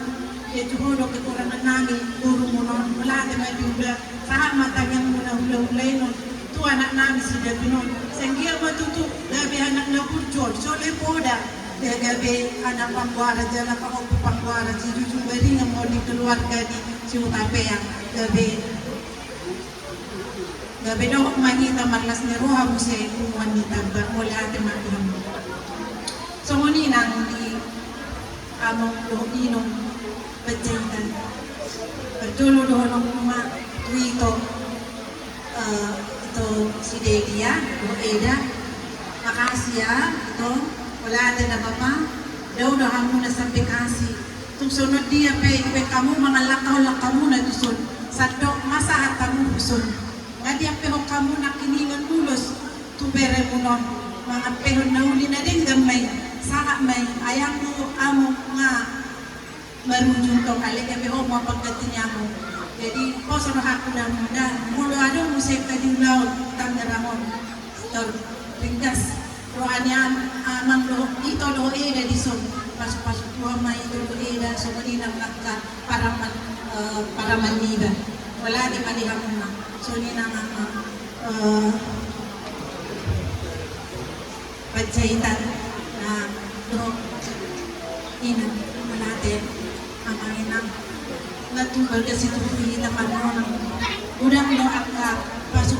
ya juhodo kekurangan nami guru munon melatih mati udah sahak mata yang ulah-ulai non tu anak nami sudah pinon sehingga matutu gabi anak na kurjol sole poda dia gabi anak pangguara jala pangguara si jujung beri yang mau di keluarga di Ciutapea gabi doh manita marlas ni roha musay wanita ba mula ate magham. So ngoni nang di among doh inong pagjahitan. Pertulo doh nang kuma tuito ito si Delia, doh Eda. Makasih ya, ito wala ate na bapa. Daw muna sa pikasi. Tung sunod dia pe kamu mga lakaw muna tusun. Sadok masahat kamu tusun. Ngadi ang pehok kamu nak kiningan mulos tubere munon mga pehon na uli na din gamay saka may ayang mo amo nga marunjung to kali kami ho mo pagkatinya mo jadi po sa ako na muda mulo ano musik ka di laut tangaramon tor ringgas roanya amang lo ito lo eda di son pasok tuwa may ito lo eda so maninang nakka para manida wala di maliham na so ni nama pagjahitan na doon inang malate ang inang natubal kasi tuwi na panon udang do aka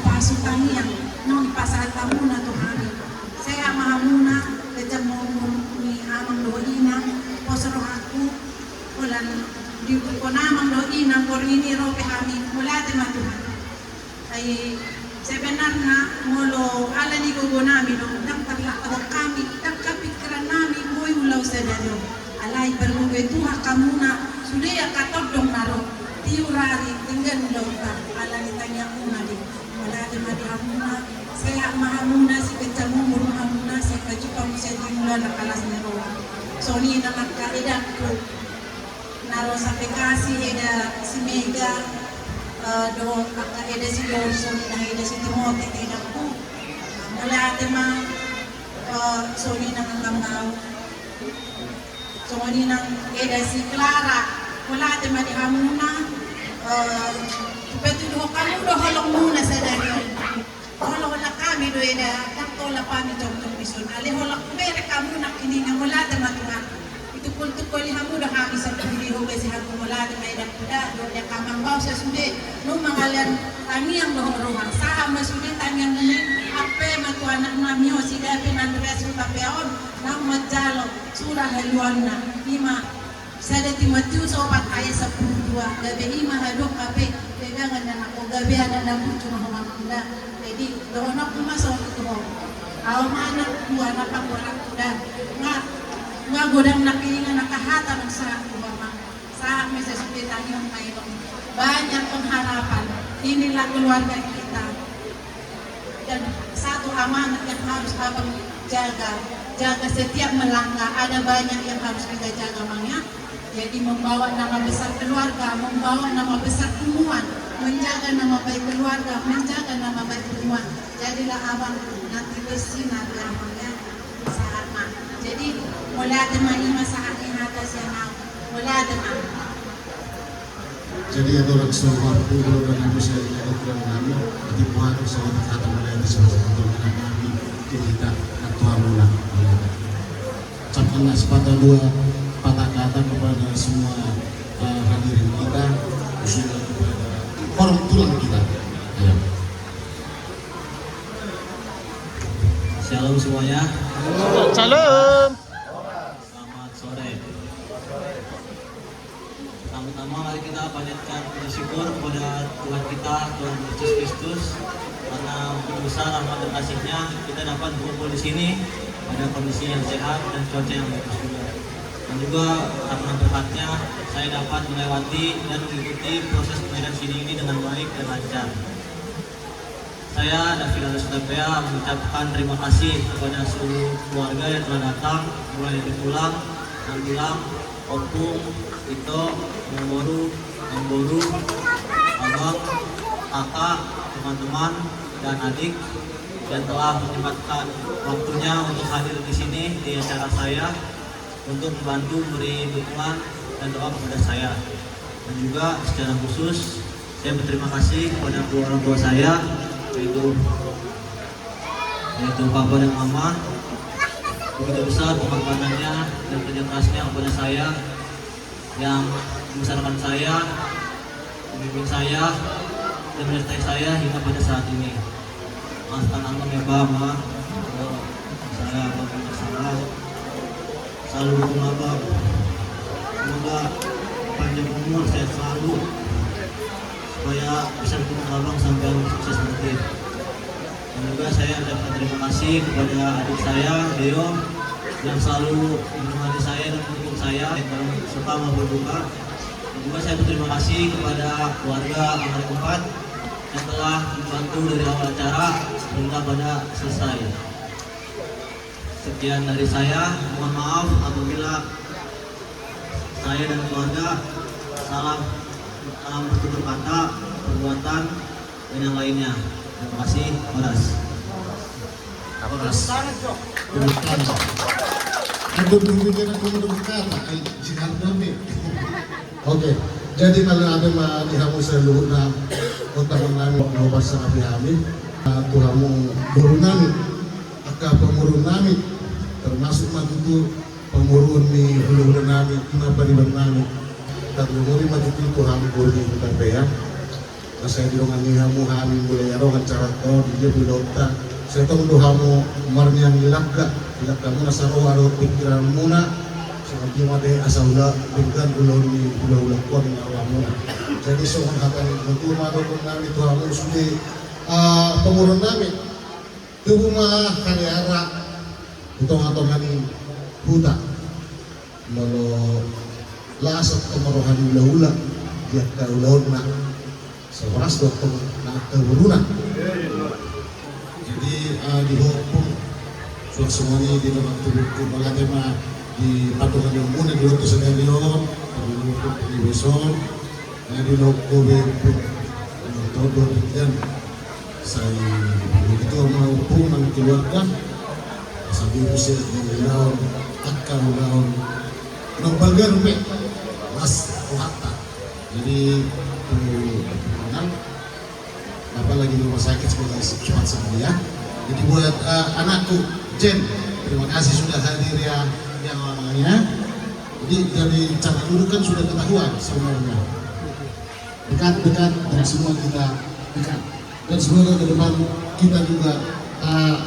pasu tangiang nung ipasata muna to kami saya mahamuna kajang mo ni amang do inang posoro aku ulan di ko namang do inang korini ro pe kami mulate matuhan ay sebenar nga molo ala ni gogo namin nang paglakad kami nang kapikiran namin moy ulaw sa dalo alay bermugay tuha kamuna sudah katodong naro tiurari tinggal ulaw ka ala ni tanya una di wala di madihamuna saya mahamuna si kecamu mahamuna si kajupa musa dimula na kalas naro so ni na magkaidak ko naro sa pekasi eda si Mega do aka eda si Lorson na eda si Timothy eda ko wala ate ma so ni nang kamao so ni nang eda si Clara wala ate ma di hamuna betul do kamu do halong muna sa dali halong na kami do eda takto la pami tong bison ali halong mere kamu nak ini nga wala ate ma tuhan itu pun tukoli hamu dah kami sa pili ho besi hamu wala ate ma eda kuda do nya kamang baw sa sude no mangalan kami yang rohang sa masude tami yang ni ape matu anak nami ho sida pe Andreas Utapeon nang majalo surah haluanna lima sada Timotius 4 ayat 12 gabe ima hadok kape pegangan dan ako gabe ada na cuma homanda jadi doon ako masuk itu ho aw anak dua na pangwala kuda nga godang nakilingan nakahata ng sa umama sa mesa suditan yung mayroon banyak pengharapan inilah keluarga kita dan satu amanat yang harus abang jaga setiap melangkah ada banyak yang harus kita jaga mangnya jadi membawa nama besar keluarga membawa nama besar hubungan menjaga nama baik keluarga menjaga nama baik hubungan jadilah abang nanti bersinar namanya sahama jadi wala teman masalah hata sana wala teman jadi ada orang semua puluh dan aku saya lakukan kami di buat saya kata mulai di salah satu anak kami kita atau mula ucapkanlah sepatah dua patah kata kepada semua hadirin kita khususnya kepada orang tulang kita ya. Shalom semuanya. Salam. Selamat sore. Pertama-tama mari kita panjatkan puji syukur kepada Tuhan kita, Tuhan Yesus Kristus karena begitu besar rahmat dan kasih-Nya kita dapat berkumpul di sini pada kondisi yang sehat dan cuaca yang bagus juga. Dan juga karena berkatnya saya dapat melewati dan mengikuti proses pendidikan sini ini dengan baik dan lancar. Saya David Alus Utapea mengucapkan terima kasih kepada seluruh keluarga yang telah datang, mulai dari Tulang, Nantulang, Opung, Ito, Memboru, Abang, kakak, teman-teman, dan adik yang telah menyempatkan waktunya untuk hadir di sini di acara saya untuk membantu beri dukungan dan doa kepada saya. Dan juga secara khusus saya berterima kasih kepada kedua orang tua saya yaitu Papa dan Mama. Begitu besar pengorbanannya dan kerja kerasnya kepada saya yang membesarkan saya, membimbing saya, dan menyertai saya hingga pada saat ini. Maafkan Allah ya Pak, Ma. Saya apapun tersalah. Selalu dukung Abang. Semoga panjang umur saya selalu supaya bisa dukung Abang sampai sukses nanti. Dan juga saya ucapkan terima kasih kepada adik saya, Deo, yang selalu menemani saya dan mendukung saya dalam suka maupun duka. Dan juga saya berterima kasih kepada keluarga Angkatan 4 yang telah membantu dari awal acara hingga pada selesai. Sekian dari saya, mohon maaf apabila saya dan keluarga salah bertutur kata, perbuatan, dan yang lainnya. Terima kasih, Horas. Oke, jadi kalau ada mah dihamu seluruh na otak nami mau pasang api kami, tuhamu guru nami, akak pemurun nami, termasuk matutu pemurun ni hulu nami, kenapa di nami, dan memori matutu tuhamu guru di Utapea. Saya dilongan ni hamu kami boleh arongan cara kau dia bilota. Saya tahu dohamu marnya nilakka kamu nasaro aro pikiran muna. Seperti made asaula dengan ulun ni ulah kon awamu. Jadi soal akan bentuk mado kon nami tuhamu sudah pemurun nami. Tubuh mah kaliara utong-utong ni huta. Molo lasat kemarohan ulah-ulah dia ka ulah-ulah. Seberas dokter nak keburunan. Jadi di hukum semuanya di dalam tubuh bagaimana di patungan yang mudah di waktu skenario di besok di loko todo dan saya begitu mau hukum yang keluarga sambil usia mengaun akan mengaun nombagar me mas kuhata jadi apalagi di rumah sakit semoga cepat sembuh ya. Jadi buat anakku Jen, terima kasih sudah hadir ya yang lamanya. Jadi dari cara dulu kan sudah ketahuan sebenarnya dekat-dekat dan semua kita dekat dan semoga ke depan kita juga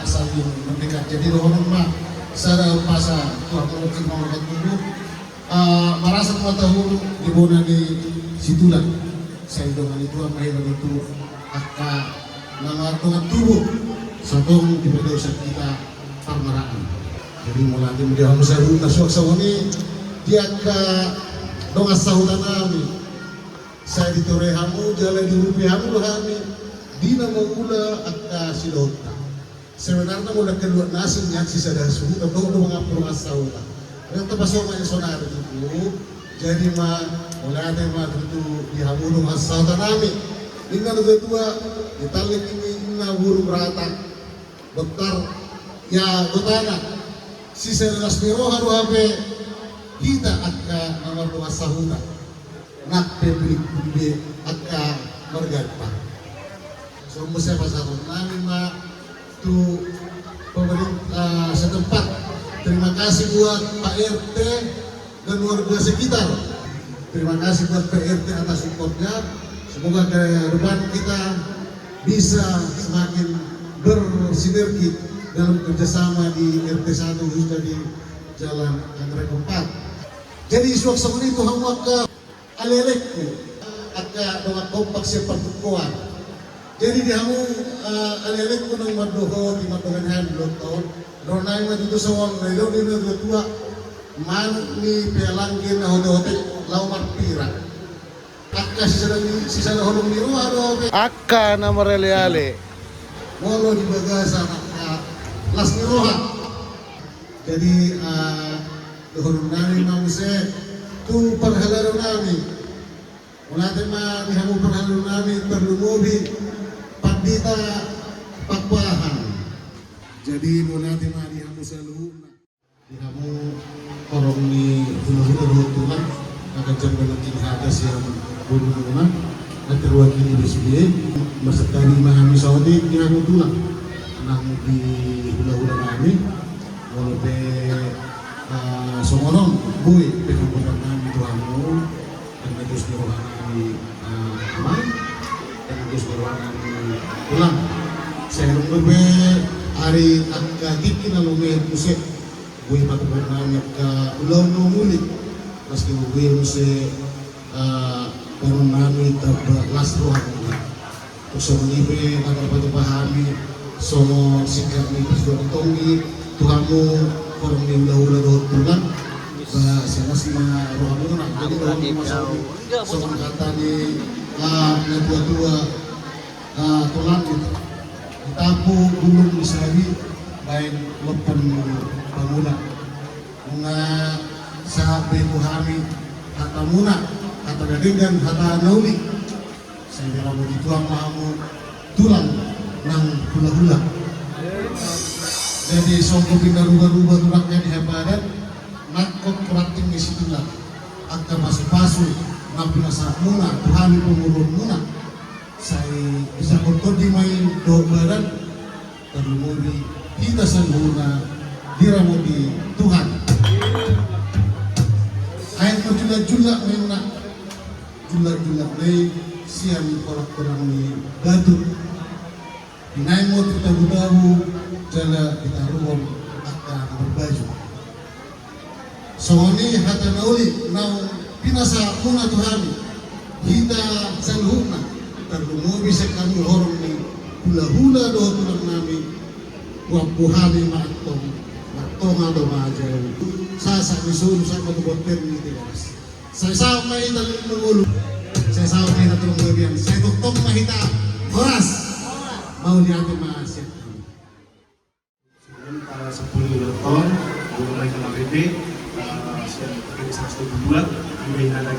saling mendekat. Jadi rohon mah secara masa Tuhan mungkin mau bertemu merasa tahu di bona di situlah saya dengan itu apa yang itu akan mengatur tubuh satu di desa kita permaraan. Jadi mulai dia harus saya rumah suasana dia ke dongas sahutan kami. Saya ditore hamu jalan di rupiahmu kami dina mula akan silota. Sebenarnya mulai kedua nasi yang sisa dari suhu tapi udah mengapur sahutan. Yang terpasok main sonar itu jadi mah mulai ada mah tentu di hamu dongas sahutan kami. Dengan kedua ditalik ini nabur berata bekar ya betana sisa nas biro haru abe kita akan nomor dua sahuta nak publik publik akan bergata so musa pasal nami ma tu pemerintah setempat. Terima kasih buat Pak RT dan warga sekitar. Terima kasih buat Pak RT atas supportnya. Semoga ke depan kita bisa semakin bersinergi dalam kerjasama di RT 1 khususnya di Jalan Anggrek 4. Jadi suasana itu hanya ke alelekku, agak dengan kompak seperti kuat. Jadi dihamu alelek kunang madoho di madohan han tahun. Ronai mah itu sawang na ilo ni tua man ni pelangkin na hote lau marpira. Akka sisa na holong niru aro Akka na mareleale. Molo di bagasa las niroha. Jadi dohon nami mangse tu parhalaro nami. Ulate ma dihamu parhalaro nami terlumobi pandita pakwahan. Jadi mulai mari kamu selalu kamu orang ni tulah tulah akan jangan lagi hadas yang berhubungan dan terwakili di sini bersekali mahami Saudi kamu tulah nang di hula-hula kami walaupun somorong boy pengampunan kami tuamu dan terus dirohani aman dan terus dirohani pulang saya lupa hari agak na lumet musik buhay pagkakunan ka ulaw no mulit mas kibuhay mo si parang namin last rohan mo so manipe nagpapatupahami so sikat ni Pastor Tongi Tuhan mo parang ni ulaw-ulaw doon tulang sa mas mga rohan mo na jadi rohan mo masabi so ang kata ni nagtua-tua tulang ito tapo gulong misabi baik lepan pamula mga sabi Tuhan kata muna kata gadingan kata nauli saya kira mo dito ang maamo tulang ng hula-hula jadi songko pinaruba-ruba tulaknya di habaran nakot kurating isi tulang agka pasu-pasu na pinasa muna Tuhan pemulun muna saya bisa kotor di main dobaran terlumuri kita sangguhna diramu di Tuhan ayat jula-jula mena jula-jula lay siang korang-korang ni batu dinain mo tabu-tabu jala kita ruang akan berbaju soalnya hata nauli nau pinasa muna Tuhan kita sangguhna terlalu bisa kami orang ni hula-hula doa tulang nami wapuhani maktong ada maja sasa misuruh sama tu boter ni tigas saya sama ini dalam mengulu saya sama ini dalam mengulu saya doktor mahita horas mau lihat mas para 10 tahun mulai ke APB sekitar 1 bulan kemudian ada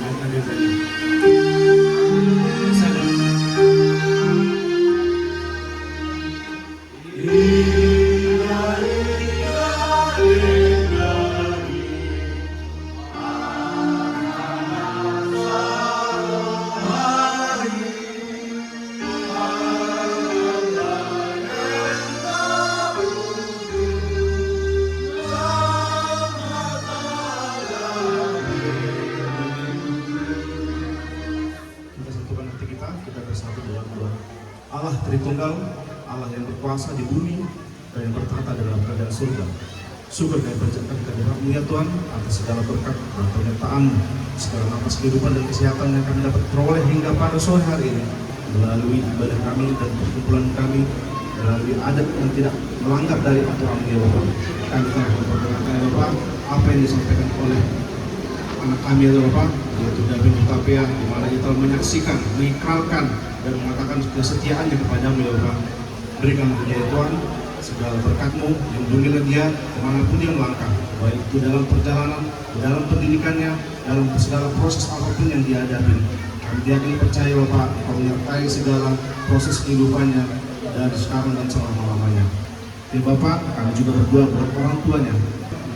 Allah Tritunggal, Allah yang berkuasa di bumi dan yang bertata dalam kerajaan surga. Syukur dan berjalan kehadiratmu ya Tuhan atas segala berkat dan penyertaan-Mu, segala nafas kehidupan dan kesehatan yang kami dapat peroleh hingga pada sore hari ini melalui ibadah kami dan perkumpulan kami, melalui adat yang tidak melanggar dari aturan ya Bapak. Kami telah memperkenalkan ya Bapak apa yang disampaikan oleh anak kami ya Bapak, yaitu David Utapia, di mana kita menyaksikan, mengikrarkan dan mengatakan kesetiaannya kepadamu ya Bapak. Berikan puji ya Tuhan segala berkat-Mu, lindungilah dia kemanapun dia melangkah, baik itu dalam perjalanan, dalam pendidikannya, dalam segala proses apapun yang dia hadapi. Kami yakin percaya Bapak, Engkau menyertai segala proses kehidupannya dari sekarang dan selama-lamanya. Ya Bapak, kami juga berdoa buat orang tuanya,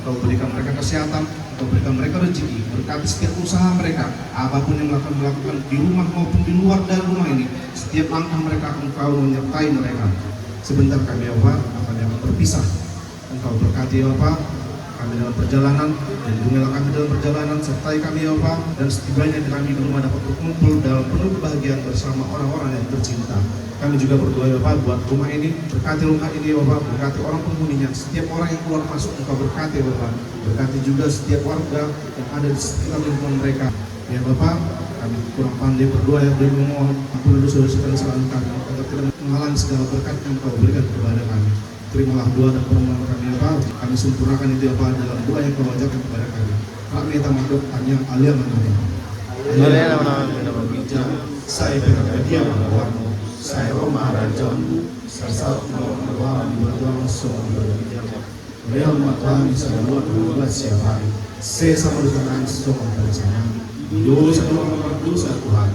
Engkau berikan mereka kesehatan, Engkau berikan mereka rezeki, berkati setiap usaha mereka, apapun yang melakukan di rumah maupun di luar dari rumah ini, setiap langkah mereka Engkau menyertai mereka. Sebentar kami ya Bapak akan jangan berpisah. Engkau berkati ya Bapak kami dalam perjalanan, dan lindungilah kami dalam perjalanan, sertai kami ya Bapak, dan setibanya kami di rumah dapat berkumpul dalam penuh kebahagiaan bersama orang-orang yang tercinta. Kami juga berdoa ya Bapak buat rumah ini, berkati rumah ini ya Bapak, berkati orang penghuninya, setiap orang yang keluar masuk Engkau berkati ya Bapak, berkati juga setiap warga yang ada di sekitar lingkungan mereka. Ya Bapak, kami kurang pandai berdoa ya, dan memohon ampun dosa-dosa kesalahan kami, agar tidak menghalangi segala berkat yang Kau berikan kepada kami. Terimalah doa dan permohonan kami ya Pak. Kami sempurnakan itu ya Pak dalam doa yang Kau ajarkan kepada kami. Kami tamadok anyang alia menami. Saya berkadia menawarmu. Saya Roma Rajamu. Saya menawarmu berdoa semua berbicara. Real matang semua dua siapa. Saya sama dengan semua bersama. Dosa dosa Tuhan.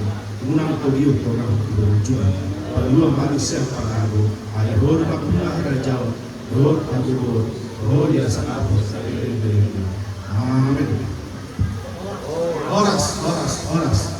Unang togiu orang berujung. Perlu manusia padaku. Ayah hor bakulah rajau. Hor abu hor dia sangat. Amin. Oras.